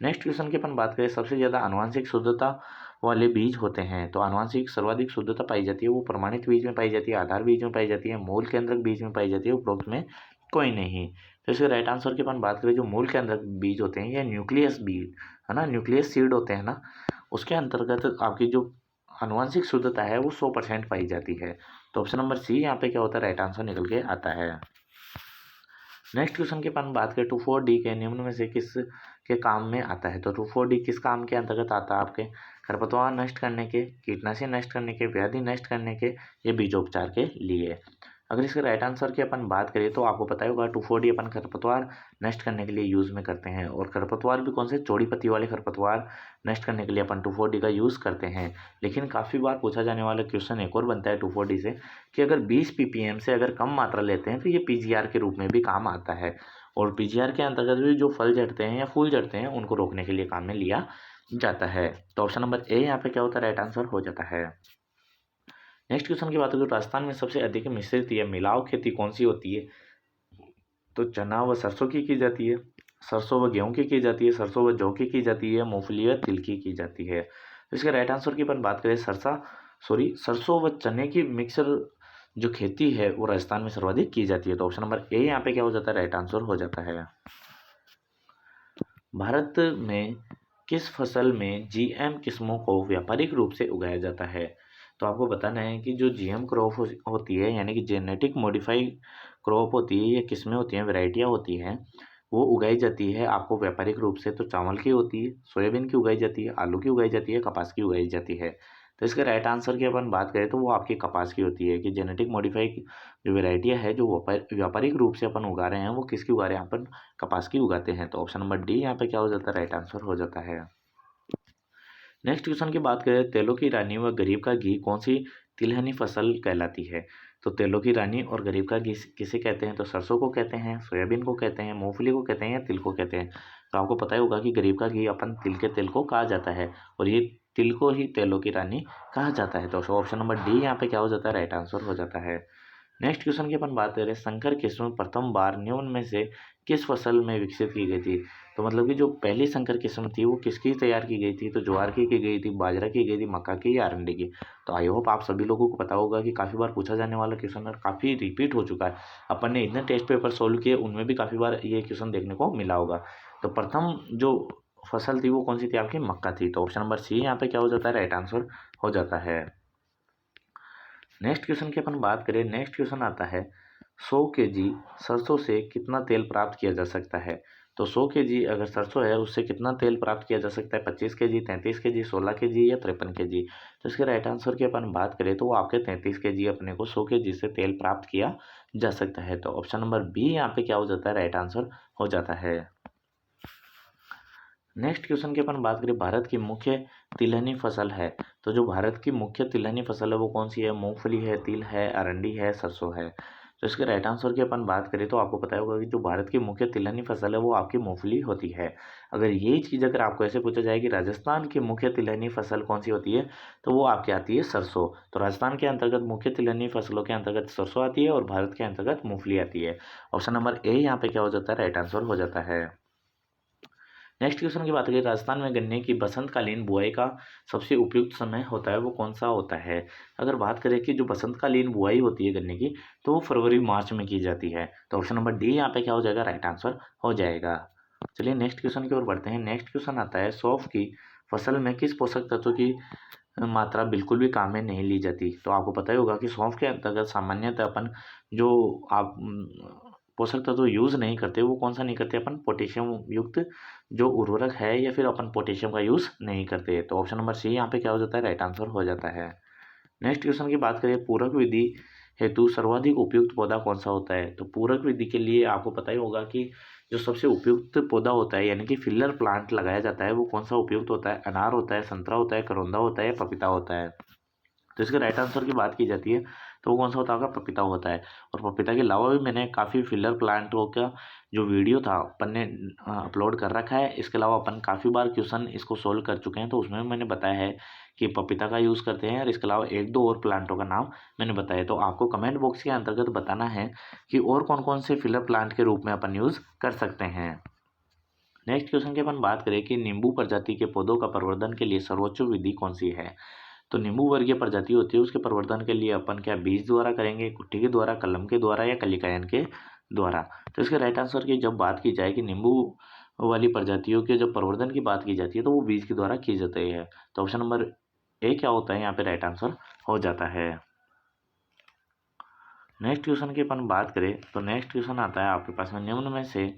नेक्स्ट क्वेश्चन की अपन बात करें, सबसे ज़्यादा आनुवंशिक शुद्धता वाले बीज होते हैं। तो आनुवंशिक सर्वाधिक शुद्धता पाई जाती है वो प्रमाणित बीज में पाई जाती है, आधार बीज में पाई जाती है, मूल केंद्रक बीज में पाई जाती है, उपरोक्त में कोई नहीं। तो इसके राइट आंसर की अपन बात करें, जो मूल केंद्रक बीज होते हैं या न्यूक्लियस बीज है ना, न्यूक्लियस सीड होते हैं ना, उसके अंतर्गत आपकी जो आनुवंशिक शुद्धता है वो 100% पाई जाती है। तो ऑप्शन नंबर सी यहाँ पे क्या होता है, राइट आंसर निकल के आता है। नेक्स्ट क्वेश्चन की अपन बात करें 2,4-D के निम्न में से किस के काम में आता है। तो 2,4-D किस काम के अंतर्गत आता है आपके खरपतवार नष्ट करने के, कीटनाशी नष्ट करने के, व्याधि नष्ट करने के, ये बीजोपचार के लिए। अगर इसके राइट आंसर की अपन बात करें तो आपको पता होगा 2,4-D अपन खरपतवार नष्ट करने के लिए यूज़ में करते हैं। और खरपतवार भी कौन से, चौड़ी पत्ती वाले खरपतवार नष्ट करने के लिए अपन 2,4-D का यूज़ करते हैं। लेकिन काफ़ी बार पूछा जाने वाला क्वेश्चन एक और बनता है 2,4-D से कि अगर 20 ppm से अगर कम मात्रा लेते हैं तो ये PGR के रूप में भी काम आता है। और PGR के अंतर्गत भी जो फल झड़ते हैं या फूल झड़ते हैं उनको रोकने के लिए काम में लिया जाता है। तो ऑप्शन नंबर ए यहाँ पे क्या होता है, राइट आंसर हो जाता है। नेक्स्ट क्वेश्चन की बात करें तो राजस्थान में सबसे अधिक मिश्रित या मिलाव खेती कौन सी होती है। तो चना व सरसों की जाती है, सरसों व गेहूं की जाती है, सरसों व जौ की जाती है, मूंगफली व तिल की जाती है। तो इसके राइट आंसर की अपन बात करें सरसों व चने की मिक्सर जो खेती है वो राजस्थान में सर्वाधिक की जाती है। तो ऑप्शन नंबर ए यहाँ पे क्या हो जाता है, राइट आंसर हो जाता है। भारत में किस फसल में GM किस्मों को व्यापारिक रूप से उगाया जाता है। तो आपको बताना है कि जो GM क्रॉप होती है यानी कि जेनेटिक मॉडिफाई क्रॉप होती है, या किस्में होती हैं, वैरायटियाँ होती हैं, वो उगाई जाती है आपको व्यापारिक रूप से। तो चावल की होती है, सोयाबीन की उगाई जाती है, आलू की उगाई जाती है, कपास की उगाई जाती है। तो इसके राइट आंसर की अपन बात करें तो वो आपकी कपास की होती है कि जेनेटिक मॉडिफाई जो वैरायटियाँ है जो व्यापारिक रूप से अपन उगा रहे हैं वो किसकी उगा रहे हैं, अपन कपास की उगाते हैं। तो ऑप्शन नंबर डी यहाँ पे क्या हो जाता है, राइट आंसर हो जाता है। नेक्स्ट क्वेश्चन की बात करें, तेलों की रानी व गरीब का घी कौन सी तिलहनी फसल कहलाती है। तो तेलों की रानी और गरीब का घी किसे कहते हैं, तो सरसों को कहते हैं, सोयाबीन को कहते हैं, मूंगफली को कहते हैं, या तिल को कहते हैं। तो आपको पता ही होगा कि गरीब का घी अपन तिल के तेल को कहा जाता है और ये तिल को ही तेलों की रानी कहा जाता है। तो ऑप्शन नंबर डी यहाँ पे क्या हो जाता है, राइट आंसर हो जाता है। नेक्स्ट क्वेश्चन की अपन बात करें, संकर किस्म प्रथम बार निम्न में से किस फसल में विकसित की गई थी। तो मतलब कि जो पहली संकर किस्म थी वो किसकी तैयार की गई थी, तो ज्वार की गई थी, बाजरा की गई थी, मक्का की, या अरंडी की। तो आई होप आप सभी लोगों को पता होगा कि काफ़ी बार पूछा जाने वाला क्वेश्चन और काफ़ी रिपीट हो चुका है। अपन ने इतने टेस्ट पेपर सोल्व किए उनमें भी काफ़ी बार ये क्वेश्चन देखने को मिला होगा। तो प्रथम जो फसल थी वो कौन सी थी, आपकी मक्का थी। तो ऑप्शन नंबर सी यहाँ पे क्या हो जाता है, राइट आंसर हो जाता है। नेक्स्ट क्वेश्चन की अपन बात करें, नेक्स्ट क्वेश्चन आता है 100 kg सरसों से कितना तेल प्राप्त किया जा सकता है। तो 100 kg अगर सरसों है उससे कितना तेल प्राप्त किया जा सकता है, 25 kg, 33 kg, 16 kg या 53 kg। तो इसके राइट आंसर की अपन बात करें तो वो आपके 33 kg अपने को 100 kg से तेल प्राप्त किया जा सकता है। तो ऑप्शन नंबर बी यहाँ पे क्या हो जाता है, राइट आंसर हो जाता है। नेक्स्ट क्वेश्चन की अपन बात करें, भारत की मुख्य तिलहनी फसल है। तो जो भारत की मुख्य तिलहनी फसल है वो कौन सी है, मूंगफली है, तिल है, अरंडी है, सरसों है। तो इसके राइट आंसर की अपन बात करें तो आपको पता होगा कि जो भारत की मुख्य तिलहनी फसल है वो आपकी मूंगफली होती है। अगर यही चीज़ अगर आपको ऐसे पूछा जाए कि राजस्थान की मुख्य तिलहनी फसल कौन सी होती है, तो वो आपकी आती है सरसों। तो राजस्थान के अंतर्गत मुख्य तिलहनी फसलों के अंतर्गत सरसों आती है और भारत के अंतर्गत मूंगफली आती है। ऑप्शन नंबर ए यहाँ पे क्या हो जाता है, राइट आंसर हो जाता है। नेक्स्ट क्वेश्चन की बात करें, राजस्थान में गन्ने की बसंतकालीन बुआई का सबसे उपयुक्त समय होता है वो कौन सा होता है। अगर बात करें कि जो बसंतकालीन बुआई होती है गन्ने की तो वो फरवरी मार्च में की जाती है। तो ऑप्शन नंबर डी यहाँ पे क्या हो जाएगा, राइट आंसर हो जाएगा। चलिए नेक्स्ट क्वेश्चन की ओर बढ़ते हैं। नेक्स्ट क्वेश्चन आता है, सौंफ की फसल में किस पोषक तत्व की मात्रा बिल्कुल भी काम में नहीं ली जाती। तो आपको पता ही होगा कि सौंफ के अंतर्गत सामान्यतः अपन जो आप पोषक तत्व यूज़ नहीं करते वो कौन सा नहीं करते, अपन पोटेशियम युक्त जो उर्वरक है या फिर अपन पोटेशियम का यूज़ नहीं करते। तो ऑप्शन नंबर सी यहाँ पे क्या हो जाता है, राइट आंसर हो जाता है। नेक्स्ट क्वेश्चन की बात करें, पूरक विधि हेतु सर्वाधिक उपयुक्त पौधा कौन सा होता है। तो पूरक विधि के लिए आपको पता ही होगा कि जो सबसे उपयुक्त पौधा होता है यानी कि फिलर प्लांट लगाया जाता है वो कौन सा उपयुक्त होता है, अनार होता है, संतरा होता है, करौंदा होता है या पपीता होता है। तो इसके राइट आंसर की बात की जाती है तो वो कौन सा होता होगा, पपीता होता है। और पपीता के अलावा भी मैंने काफ़ी फिलर प्लांटों का जो वीडियो था अपन ने अपलोड कर रखा है। इसके अलावा अपन काफ़ी बार क्वेश्चन इसको सोल्व कर चुके हैं तो उसमें मैंने बताया है कि पपीता का यूज़ करते हैं और इसके अलावा एक दो और प्लांटों का नाम मैंने बताया। तो आपको कमेंट बॉक्स के अंतर्गत बताना है कि और कौन कौन से फिलर प्लांट के रूप में अपन यूज़ कर सकते हैं। नेक्स्ट क्वेश्चन की अपन बात करें कि नींबू प्रजाति के पौधों का प्रवर्धन के लिए सर्वोच्च विधि कौन सी है। तो नींबू वर्गीय प्रजाति होती है उसके प्रवर्धन के लिए अपन क्या बीज द्वारा करेंगे, गुट्ठी के द्वारा, कलम के द्वारा या कलिकायन के द्वारा। तो इसके राइट आंसर की जब बात की जाए कि नींबू वाली प्रजातियों के जब प्रवर्धन की बात की जाती है तो वो बीज के द्वारा की जाती है। तो ऑप्शन नंबर ए क्या होता है यहाँ पे, राइट आंसर हो जाता है। नेक्स्ट क्वेश्चन की अपन बात करें तो नेक्स्ट क्वेश्चन आता है आपके पास में, निम्न में से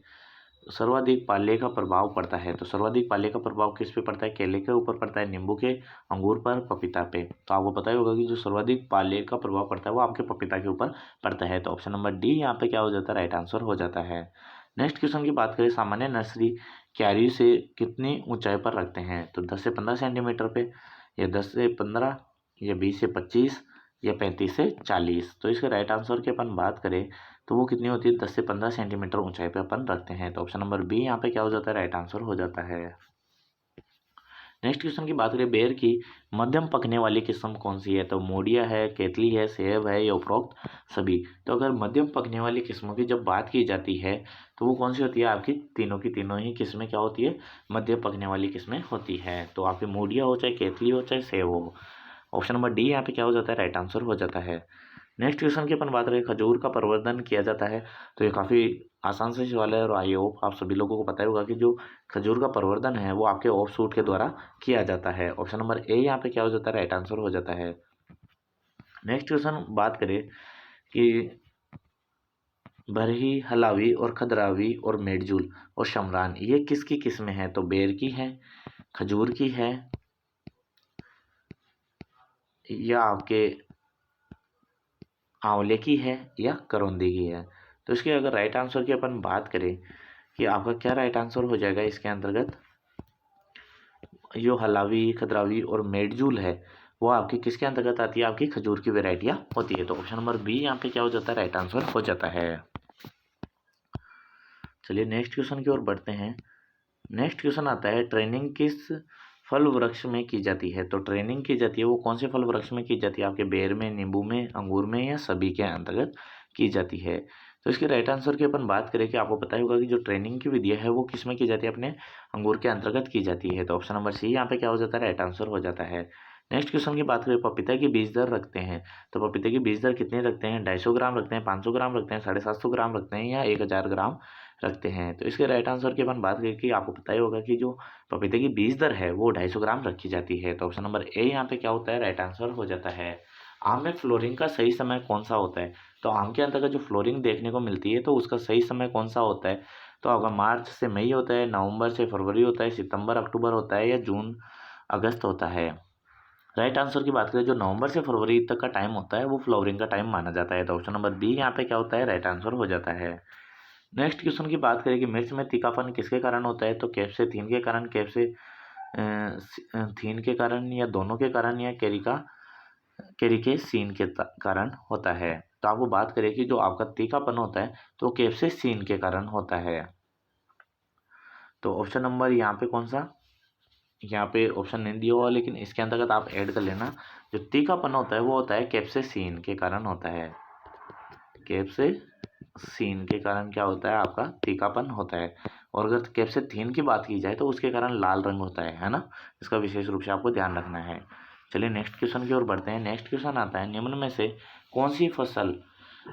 सर्वाधिक पाले का प्रभाव पड़ता है। तो सर्वाधिक पाले का प्रभाव किस पे पड़ता है? केले के ऊपर पड़ता है, नींबू के, अंगूर पर, पपीता पे। तो आपको पता ही होगा कि जो सर्वाधिक पाले का प्रभाव पड़ता है वो आपके पपीता के ऊपर पड़ता है। तो ऑप्शन नंबर डी यहाँ पे क्या हो जाता है? राइट आंसर हो जाता है। नेक्स्ट क्वेश्चन की बात करें, सामान्य नर्सरी क्यारी से कितनी ऊंचाई पर रखते हैं? तो 10 से 15 सेंटीमीटर पे, या 10 से 15, या 20 से 25, या 35 से 40। तो इसके राइट आंसर की अपन बात करें तो वो कितनी होती है? 10 से 15 सेंटीमीटर ऊंचाई पे अपन रखते हैं। तो ऑप्शन नंबर बी यहाँ पे क्या हो जाता है? राइट आंसर हो जाता है। नेक्स्ट क्वेश्चन की बात करें, बेर की मध्यम पकने वाली किस्म कौन सी है? तो मोडिया है, केतली है, सेब है, या उपरोक्त सभी। तो अगर मध्यम पकने वाली किस्मों की जब बात की जाती है तो वो कौन सी होती है? आपकी तीनों की तीनों ही किस्में क्या होती है? मध्यम पकने वाली किस्में होती है। तो आपकी मोडिया हो, चाहे केतली हो, चाहे सेब हो। ऑप्शन नंबर डी यहाँ पे क्या हो जाता है? राइट आंसर हो जाता है। नेक्स्ट क्वेश्चन की अपन बात करें, खजूर का प्रवर्धन किया जाता है। तो ये काफ़ी आसान से सवाल है और आई होप आप सभी लोगों को पता ही होगा कि जो खजूर का प्रवर्धन है वो आपके ऑफ शूट के द्वारा किया जाता है। ऑप्शन नंबर ए यहाँ पे क्या हो जाता है? राइट आंसर हो जाता है। नेक्स्ट क्वेश्चन बात करें कि बरही, हलावी और खदरावी और मेडजूल और शमरान ये किसकी किस्में हैं? तो बेर की है, खजूर की है, या आपके आंवले की है, या करौंदे की है। तो इसके अगर राइट आंसर की अपन बात करें कि आपका क्या राइट आंसर हो जाएगा इसके अंतर्गत, जो हलावी, खदरावी और मेडजूल है वो आपकी किसके अंतर्गत आती है? आपकी खजूर की वेराइटियाँ होती है। तो ऑप्शन नंबर बी यहाँ पे क्या हो जाता है? राइट आंसर हो जाता है। चलिए नेक्स्ट क्वेश्चन की ओर बढ़ते हैं। नेक्स्ट क्वेश्चन आता है, ट्रेनिंग किस फल वृक्ष में की जाती है? तो ट्रेनिंग की जाती है वो कौन से फल वृक्ष में की जाती है? आपके बेर में, नींबू में, अंगूर में, या सभी के अंतर्गत की जाती है। तो इसके राइट आंसर की अपन बात करें कि आपको पता ही होगा कि जो ट्रेनिंग की विधि है वो किस में की जाती है? अपने अंगूर के अंतर्गत की जाती है। तो ऑप्शन नंबर सी यहाँ पे क्या हो जाता है? राइट आंसर हो जाता है। नेक्स्ट क्वेश्चन की बात करें, पपीता की बीज दर रखते हैं। तो पपीते की बीज दर कितनी रखते हैं? 250 ग्राम रखते हैं, 500 ग्राम रखते हैं, 750 ग्राम रखते हैं, या 1000 ग्राम रखते हैं। तो इसके राइट आंसर की अपन बात करें कि आपको पता ही होगा कि जो पपीते की बीज दर है वो 250 ग्राम रखी जाती है। तो ऑप्शन नंबर ए यहाँ पे क्या होता है? राइट आंसर हो जाता है। आम में फ्लोरिंग का सही समय कौन सा होता है? तो आम के अंतर्गत जो फ्लोरिंग देखने को मिलती है तो उसका सही समय कौन सा होता है? तो आपका मार्च से मई होता है, नवंबर से फरवरी होता है, सितंबर अक्टूबर होता है, या जून अगस्त होता है। राइट आंसर की बात करें, जो नवंबर से फरवरी तक का टाइम होता है वो फ्लावरिंग का टाइम माना जाता है। तो ऑप्शन नंबर बी यहाँ पे क्या होता है? राइट आंसर हो जाता है। नेक्स्ट क्वेश्चन की बात करें कि मिर्च में तीखापन किसके कारण होता है? तो कैप्सेथीन के कारण, कैप्सेथीन के कारण, या दोनों के कारण, या केरिकेसीन के कारण होता है। तो आपको बात करें कि जो आपका तीखापन होता है तो कैप्सेसीन के कारण होता है। तो ऑप्शन नंबर यहाँ पे कौन सा? यहाँ पे ऑप्शन नहीं दिया हुआ, लेकिन इसके अंतर्गत आप ऐड कर लेना। जो तीखापन होता है वो होता है कैप्सेसीन के कारण होता है। कैप्सेसीन के कारण क्या होता है? आपका तीखापन होता है। और अगर कैप्सेथीन की बात की जाए तो उसके कारण लाल रंग होता है ना। इसका विशेष रूप से आपको ध्यान रखना है। चलिए नेक्स्ट क्वेश्चन की ओर बढ़ते हैं। नेक्स्ट क्वेश्चन आता है, निम्न में से कौन सी फसल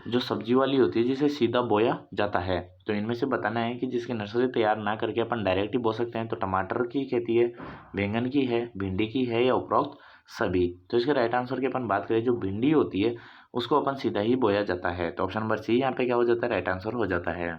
जो सब्जी वाली होती है जिसे सीधा बोया जाता है? तो इनमें से बताना है कि जिसकी नर्सरी तैयार ना करके अपन डायरेक्ट ही बो सकते हैं। तो टमाटर की खेती है, बैंगन की है, भिंडी की है, या उपरोक्त सभी। तो इसके राइट आंसर की अपन बात करें, जो भिंडी होती है उसको अपन सीधा ही बोया जाता है। तो ऑप्शन नंबर सी यहाँ पे क्या हो जाता है? राइट आंसर हो जाता है।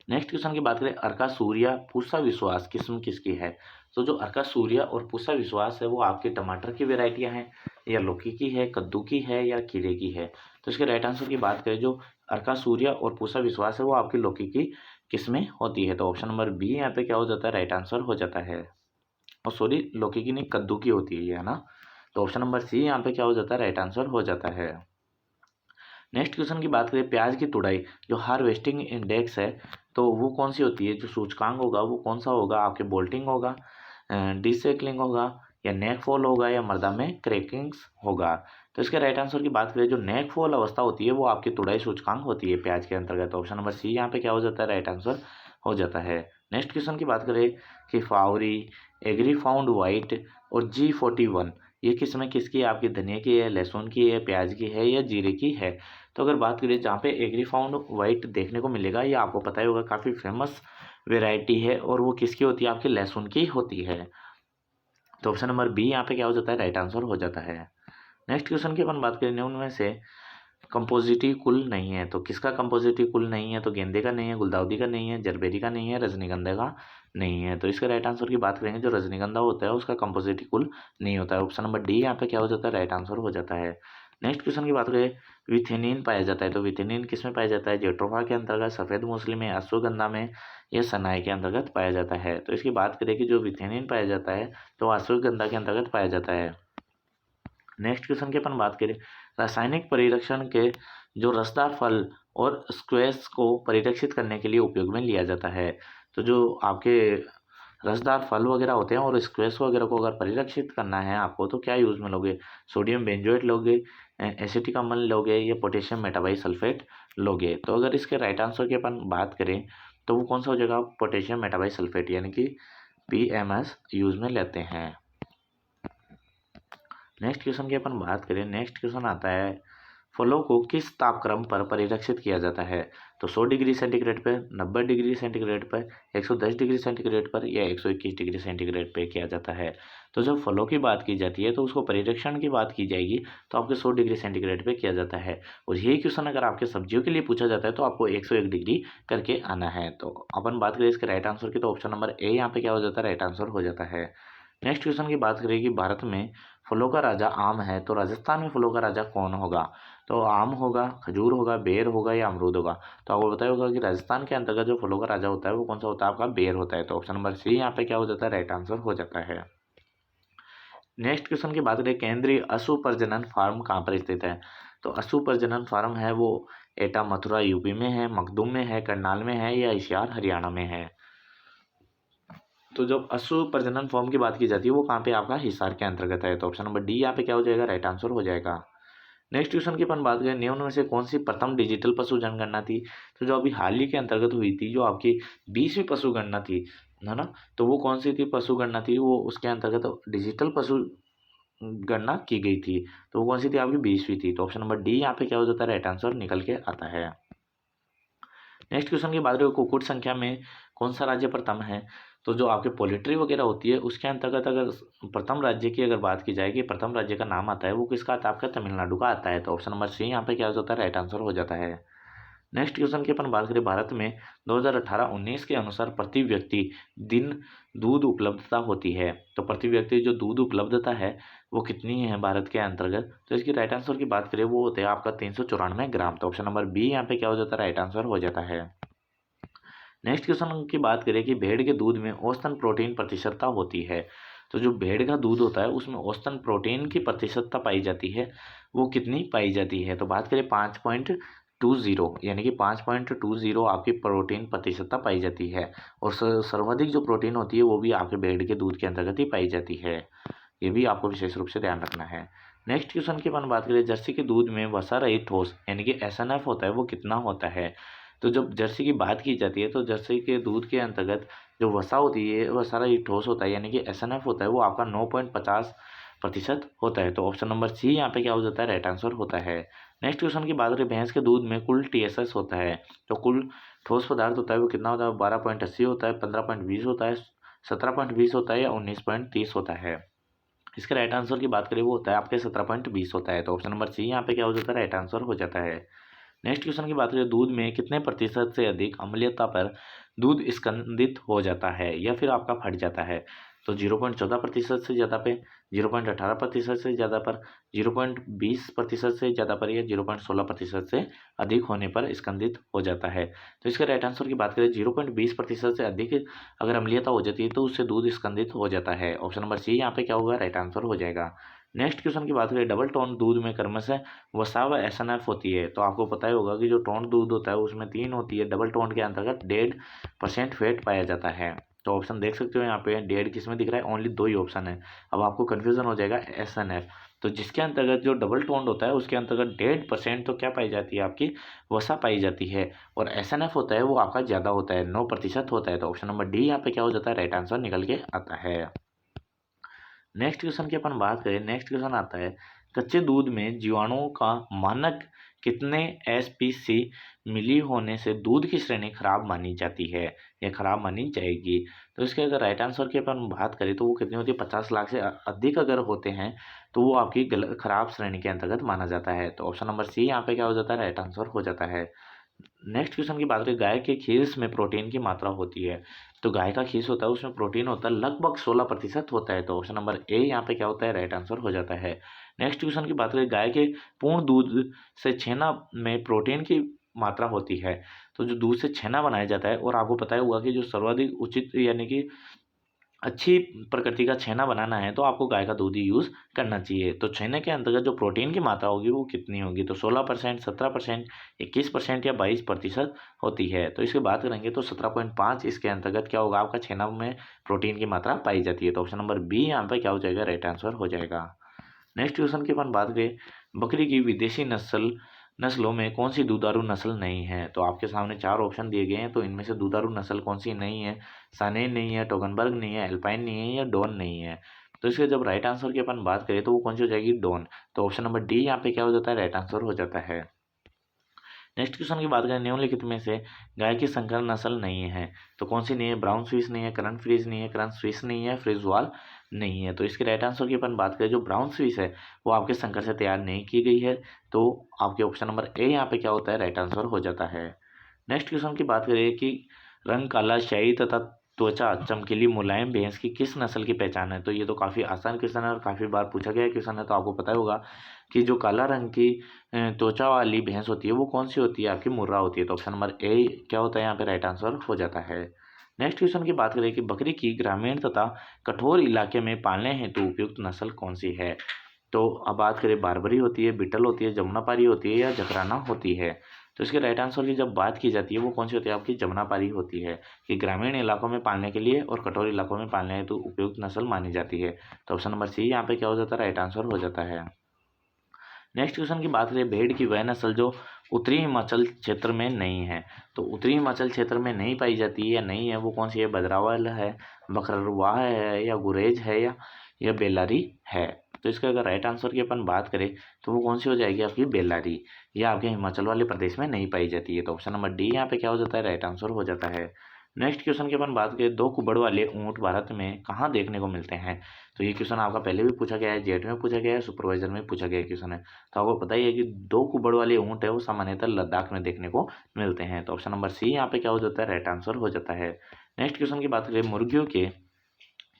नेक्स्ट क्वेश्चन की बात करें, अर्का सूर्या, पूसा विश्वास किस्म किसकी है? तो जो अर्का सूर्या और पूसा विश्वास है वो आपके टमाटर की वेराइटियां हैं, या लौकी की है, कद्दू की है, या खीरे की है। तो इसके राइट आंसर की बात करें, जो अर्का सूर्या और पूसा विश्वास है वो आपकी लौकी की किस्में होती है। तो ऑप्शन नंबर बी यहाँ पे क्या हो जाता है? राइट आंसर हो जाता है। और सॉरी, लौकी की नहीं, कद्दू की होती है ये, है ना। तो ऑप्शन नंबर सी यहाँ पे क्या हो जाता है? राइट आंसर हो जाता है। नेक्स्ट क्वेश्चन की बात करें, प्याज की तुड़ाई जो हार्वेस्टिंग इंडेक्स है तो वो कौन सी होती है? जो सूचकांक होगा वो कौन सा होगा? आपके बोल्टिंग होगा, डिसेकलिंग होगा, या नेक फॉल होगा, या मृदा में क्रैकिंग्स होगा। तो इसके राइट आंसर की बात करें, जो नेक फॉल अवस्था होती है वो आपकी तुड़ाई सूचकांक होती है प्याज के अंतर्गत। ऑप्शन नंबर सी यहाँ पे क्या हो जाता है? राइट आंसर हो जाता है। नेक्स्ट क्वेश्चन की बात करें कि फावरी, एग्री फाउंड वाइट और G41 ये किस्में किसकी है? आपकी धनिया की है, लहसुन की है, प्याज की है, या जीरे की है। तो अगर बात करें जहाँ पे एग्री फाउंड वाइट देखने को मिलेगा, ये आपको पता ही होगा काफ़ी फेमस वेराइटी है और वो किसकी होती है? आपकी लहसुन की होती है। तो ऑप्शन नंबर बी यहाँ पे क्या हो जाता है? राइट आंसर हो जाता है। नेक्स्ट क्वेश्चन की अपन बात करें, उनमें से कंपोजिटी कुल नहीं है। तो किसका कंपोजिटी कुल नहीं है? तो गेंदे का नहीं है, गुलदाउदी का नहीं है, जरबेरी का नहीं है, रजनीगंधा का नहीं है। तो इसका राइट आंसर की बात करेंगे, जो रजनीगंधा होता है उसका कंपोजिटी कुल नहीं होता है। ऑप्शन नंबर डी यहाँ पे क्या हो जाता है? राइट आंसर हो जाता है। नेक्स्ट क्वेश्चन की बात करें, विथिनिन पाया जाता है। तो विथिनिन किस में पाया जाता है? जेट्रोफा के अंतर्गत, सफेद मूसली में, अश्वगंधा में या सनाई के अंतर्गत पाया जाता है। तो इसकी बात करें कि जो विथिनिन पाया जाता है तो अश्वगंधा के अंतर्गत पाया जाता है। नेक्स्ट क्वेश्चन की अपन बात करें, रासायनिक परिरक्षण के जो रसदार फल और स्क्वैश को परिरक्षित करने के लिए उपयोग में लिया जाता है। तो जो आपके रसदार फल वगैरह होते हैं और स्क्वैश वगैरह को अगर परिरक्षित करना है आपको, तो क्या यूज़ में लोगे? सोडियम बेंजोएट लोगे, एसिटिक अम्ल लोगे या पोटेशियम मेटाबाइसल्फेट लोगे? तो अगर इसके राइट आंसर की अपन बात करें तो वो कौन सा हो जाएगा? पोटेशियम मेटाबाइसल्फेट यानी कि PMS यूज़ में लेते हैं। नेक्स्ट क्वेश्चन की अपन बात करें, नेक्स्ट क्वेश्चन आता है, फलों को किस तापक्रम पर परिरक्षित किया जाता है? तो 100 डिग्री सेंटीग्रेड पर, 90 डिग्री सेंटीग्रेड पर, 110 डिग्री सेंटीग्रेड पर या 121 डिग्री सेंटीग्रेड पर किया जाता है? तो जब फलों की बात की जाती है तो उसको परिरक्षण की बात की जाएगी तो आपके 100 डिग्री सेंटीग्रेड पे किया जाता है। और यही क्वेश्चन अगर आपके सब्जियों के लिए पूछा जाता है तो आपको 101 डिग्री करके आना है। तो अपन बात करें इसके राइट आंसर की, तो ऑप्शन नंबर ए यहाँ पे क्या हो जाता है? राइट आंसर हो जाता है। नेक्स्ट क्वेश्चन की बात करें कि भारत में फलों का राजा आम है, तो राजस्थान में फलों का राजा कौन होगा? तो आम होगा, खजूर होगा, बेर होगा या अमरूद होगा? तो आपको बताया होगा कि राजस्थान के अंतर्गत जो फलों का राजा होता है वो कौन सा होता है? आपका बेर होता है। तो ऑप्शन नंबर सी यहाँ पे क्या हो जाता है? राइट आंसर हो जाता है। नेक्स्ट क्वेश्चन की बात करें, केंद्रीय अश्व प्रजनन फार्म कहाँ पर स्थित है? तो अश्व प्रजनन फार्म है वो एटा मथुरा यूपी में है, मखदूम में है, करनाल में है या हिसार हरियाणा में है? तो जब अश्व प्रजनन फॉर्म की बात की जाती है वो कहाँ पे? आपका हिसार के अंतर्गत है। तो ऑप्शन नंबर डी यहाँ पे क्या हो जाएगा? राइट आंसर हो जाएगा। नेक्स्ट क्वेश्चन की अपन बात करें, निम्न में से कौन सी प्रथम डिजिटल पशु जनगणना थी? तो जो अभी हाल ही के अंतर्गत हुई थी, जो आपकी 20वीं पशु गणना थी, है ना, तो वो कौन सी थी पशु गणना थी? वो उसके अंतर्गत डिजिटल पशु गणना की गई थी। तो वो कौन सी थी? आपकी 20वीं थी। तो ऑप्शन नंबर डी यहाँ पे क्या हो जाता है? राइट आंसर निकल के आता है। नेक्स्ट क्वेश्चन की बात करें, कुक्कुट संख्या में कौन सा राज्य प्रथम है? तो जो आपके पोल्ट्री वगैरह होती है उसके अंतर्गत अगर प्रथम राज्य की अगर बात की जाए कि प्रथम राज्य का नाम आता है वो किसका आता है? आपका तमिलनाडु का आता है। तो ऑप्शन नंबर सी यहाँ पे क्या हो जाता है? राइट आंसर हो जाता है। नेक्स्ट क्वेश्चन की अपन बात करें, भारत में 2018-19 के अनुसार प्रति व्यक्ति दिन दूध उपलब्धता होती है। तो प्रति व्यक्ति जो दूध उपलब्धता है वो कितनी है भारत के अंतर्गत? तो इसकी राइट आंसर की बात करें वो होता है आपका 394 ग्राम। तो ऑप्शन नंबर बी यहाँ पे क्या हो जाता है? राइट आंसर हो जाता है। नेक्स्ट क्वेश्चन की बात करें कि भेड़ के दूध में औसतन प्रोटीन प्रतिशतता होती है। तो जो भेड़ का दूध होता है उसमें औसतन प्रोटीन की प्रतिशतता पाई जाती है वो कितनी पाई जाती है? तो बात करें 5.20 यानी कि 5.20 आपकी प्रोटीन प्रतिशतता पाई जाती है। और सर्वाधिक जो प्रोटीन होती है वो भी आपके भेड़ के दूध के अंतर्गत ही पाई जाती है। ये भी आपको विशेष रूप से ध्यान रखना है। नेक्स्ट क्वेश्चन की अपन बात करें, जर्सी के दूध में वसा रहित ठोस यानी कि SNF होता है वो कितना होता है? तो जब जर्सी की बात की जाती है तो जर्सी के दूध के अंतर्गत जो वसा होती है वसा रहित ठोस होता है यानी कि SNF होता है वो आपका 9.50% होता है। तो ऑप्शन नंबर सी यहाँ पे क्या हो जाता है? राइट आंसर होता है। नेक्स्ट क्वेश्चन की बात करें, भैंस के दूध में कुल TSS होता है, तो कुल ठोस पदार्थ होता है वो कितना होता है? 12.80 होता है, 15.20 होता है, 17.20 होता है या 19.30 होता है? इसके राइट आंसर की बात करें वो होता है आपके 17.20 होता है। तो ऑप्शन नंबर सी यहाँ पे क्या हो जाता है? राइट आंसर हो जाता है। नेक्स्ट क्वेश्चन की बात करें, दूध में कितने प्रतिशत से अधिक अम्लीयता पर दूध स्कंदित हो जाता है या फिर आपका फट जाता है? तो 0.14% से ज़्यादा पे, 0.18% से ज़्यादा पर, 0.20% से ज़्यादा पर या 0.16% से अधिक होने पर स्कंदित हो जाता है। तो इसके राइट आंसर की बात करें 0.20% से अधिक अगर अम्लीयता हो जाती है तो उससे दूध स्कंदित हो जाता है। ऑप्शन नंबर सी यहाँ पे क्या होगा? राइट आंसर हो जाएगा। नेक्स्ट क्वेश्चन की बात करें, डबल टोन दूध में क्रमशः वसा व SNF होती है। तो आपको पता ही होगा कि जो टोन दूध होता है उसमें 3 होती है, डबल टोन के अंतर्गत 1.5% फैट पाया जाता है। तो ऑप्शन देख सकते हो यहाँ पे 1.5 किस में दिख रहा है? ओनली 2 ही ऑप्शन है। अब आपको कन्फ्यूजन हो जाएगा SNF। तो जिसके अंतर्गत जो डबल टोन होता है उसके अंतर्गत 1.5% तो क्या पाई जाती है? आपकी वसा पाई जाती है। और SNF होता है वो आपका ज़्यादा होता है, 9% होता है। तो ऑप्शन नंबर डी यहाँ पे क्या हो जाता है? राइट आंसर निकल के आता है। नेक्स्ट क्वेश्चन की अपन बात करें, नेक्स्ट क्वेश्चन आता है, कच्चे दूध में जीवाणुओं का मानक कितने SPC मिली होने से दूध की श्रेणी खराब मानी जाती है या खराब मानी जाएगी। तो इसके अगर राइट आंसर की अपन बात करें तो वो कितनी होती है, 50 लाख से अधिक अगर होते हैं तो वो आपकी खराब श्रेणी के अंतर्गत माना जाता है। तो ऑप्शन नंबर सी यहाँ पे क्या हो जाता है, राइट आंसर हो जाता है। नेक्स्ट क्वेश्चन की बात करें, गाय के खीस में प्रोटीन की मात्रा होती है। तो गाय का खीस होता है उसमें प्रोटीन होता है लगभग 16% होता है। तो ऑप्शन नंबर ए यहाँ पे क्या होता है, राइट आंसर हो जाता है। नेक्स्ट क्वेश्चन की बात करें, गाय के पूर्ण दूध से छेना में प्रोटीन की मात्रा होती है। तो जो दूध से छेना बनाया जाता है, और आपको पता होगा कि जो सर्वाधिक उचित यानी कि अच्छी प्रकृति का छेना बनाना है तो आपको गाय का दूध ही यूज़ करना चाहिए। तो छेने के अंतर्गत जो प्रोटीन की मात्रा होगी वो कितनी होगी, तो 16%, 17%, 21% या 22% होती है। तो इसकी बात करेंगे तो 17.5 इसके अंतर्गत क्या होगा, आपका छेना में प्रोटीन की मात्रा पाई जाती है। तो ऑप्शन नंबर बी यहाँ पर क्या हो जाएगा, राइट आंसर हो जाएगा। नेक्स्ट क्वेश्चन की अपन बात करें, बकरी की विदेशी नस्लों में कौन सी दुधारू नस्ल नहीं है। तो आपके सामने 4 ऑप्शन दिए गए हैं, तो इनमें से दुधारू नस्ल कौन सी नहीं है, सानेन नहीं है, टोगनबर्ग नहीं है, एल्पाइन नहीं है या डॉन नहीं है। तो इसके जब राइट आंसर की अपन बात करें तो वो कौन सी हो जाएगी, डॉन। तो ऑप्शन नंबर डी यहाँ पे क्या हो जाता है, राइट आंसर हो जाता है। नेक्स्ट क्वेश्चन की बात करें, निम्नलिखित में से गाय की संकर नस्ल नहीं है। तो कौन सी नहीं है, ब्राउन स्विस नहीं है, करंट फ्रीज नहीं है, करंट स्विस नहीं है, फ्रिजवाल नहीं है। तो इसके राइट आंसर की अपन बात करें, जो ब्राउन स्विस है वो आपके संकर से तैयार नहीं की गई है। तो आपके ऑप्शन नंबर ए यहाँ पे क्या होता है, राइट आंसर हो जाता है। नेक्स्ट क्वेश्चन की बात करें कि रंग काला, शाही तथा त्वचा चमकीली मुलायम भैंस की किस नस्ल की पहचान है। तो ये तो काफ़ी आसान क्वेश्चन है और काफ़ी बार पूछा गया क्वेश्चन है। तो आपको पता होगा कि जो काला रंग की त्वचा वाली भैंस होती है वो कौन सी होती है, आपकी मुर्रा होती है। तो ऑप्शन नंबर ए क्या होता है, यहाँ पे राइट आंसर हो जाता है। नेक्स्ट क्वेश्चन की बात करें कि बकरी की ग्रामीण तथा कठोर इलाके में पालने हेतु उपयुक्त नस्ल कौन सी है। तो अब बात करें, बारबरी होती है, बीटल होती है, जमुनापारी होती है या जकराना होती है। तो इसके राइट आंसर की जब बात की जाती है वो कौन सी होती है, आपकी जमुनापारी होती है, कि ग्रामीण इलाकों में पालने के लिए और कठोर इलाकों में पालने हेतु उपयुक्त नस्ल मानी जाती है। तो ऑप्शन नंबर सी यहाँ पे क्या हो जाता है, राइट आंसर हो जाता है। नेक्स्ट क्वेश्चन की बात करें, भेड़ की वह नस्ल जो उत्तरी हिमाचल क्षेत्र में नहीं है। तो उत्तरी हिमाचल क्षेत्र में नहीं पाई जाती है या नहीं है वो कौन सी है, भद्रावल है, बकरवाह है या गुरेज है या बेलारी है। तो इसका अगर राइट आंसर की अपन बात करें तो वो कौन सी हो जाएगी, आपकी बेलारी। या आपके हिमाचल वाले प्रदेश में नहीं पाई जाती है। तो ऑप्शन नंबर डी यहाँ पे क्या हो जाता है, राइट आंसर हो जाता है। नेक्स्ट क्वेश्चन की अपन बात करें, 2 कुबड़ वाले ऊँट भारत में कहाँ देखने को मिलते हैं। तो ये क्वेश्चन आपका पहले भी पूछा गया है, जेट में पूछा गया है, सुपरवाइजर में पूछा गया क्वेश्चन है। तो आपको पता ही है कि 2 कुबड़ वाले ऊँट है वो सामान्यतः लद्दाख में देखने को मिलते हैं। तो ऑप्शन नंबर सी यहाँ पे क्या हो जाता है, राइट आंसर हो जाता है। नेक्स्ट क्वेश्चन की बात करें, मुर्गियों के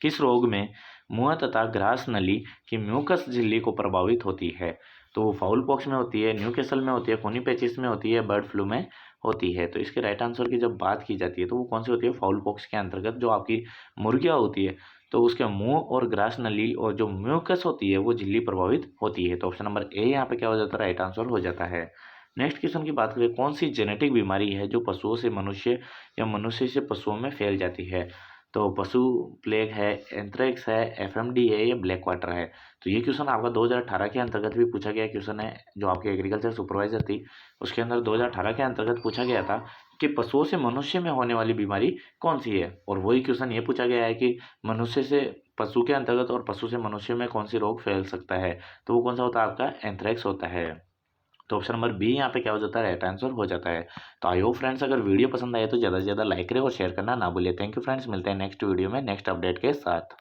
किस रोग में मुंह तथा ग्रास नली की म्यूकस झिल्ली को प्रभावित होती है। तो वो फाउल पॉक्स में होती है, न्यूकेसल में होती है, खूनी पेचिस में होती है, बर्ड फ्लू में होती है। तो इसके राइट आंसर की जब बात की जाती है तो वो कौन सी होती है, फाउल पॉक्स के अंतर्गत जो आपकी मुर्गियाँ होती है तो उसके मुंह और ग्रास नली और जो म्यूकस होती है वो झिल्ली प्रभावित होती है। तो ऑप्शन नंबर ए यहाँ पे क्या हो जाता है, राइट आंसर हो जाता है। नेक्स्ट क्वेश्चन की बात करें, कौन सी जेनेटिक बीमारी है जो पशुओं से मनुष्य या मनुष्य से पशुओं में फैल जाती है। तो पशु प्लेग है, एंथ्रेक्स है, एफएमडी है या ब्लैक वाटर है। तो ये क्वेश्चन आपका 2018 के अंतर्गत भी पूछा गया क्वेश्चन है। जो आपकी एग्रीकल्चर सुपरवाइजर थी उसके अंदर 2018 के अंतर्गत पूछा गया था कि पशुओं से मनुष्य में होने वाली बीमारी कौन सी है। और वही क्वेश्चन ये पूछा गया है कि मनुष्य से पशु के अंतर्गत और पशु से मनुष्य में कौन सी रोग फैल सकता है। तो वो कौन सा होता है, आपका एंथ्रेक्स होता है। तो ऑप्शन नंबर बी यहाँ पे क्या हो जाता है, राइट आंसर हो जाता है। तो आई होप फ्रेंड्स अगर वीडियो पसंद आए तो ज़्यादा से ज़्यादा लाइक करें और शेयर करना ना भूलिए। थैंक यू फ्रेंड्स, मिलते हैं नेक्स्ट वीडियो में नेक्स्ट अपडेट के साथ।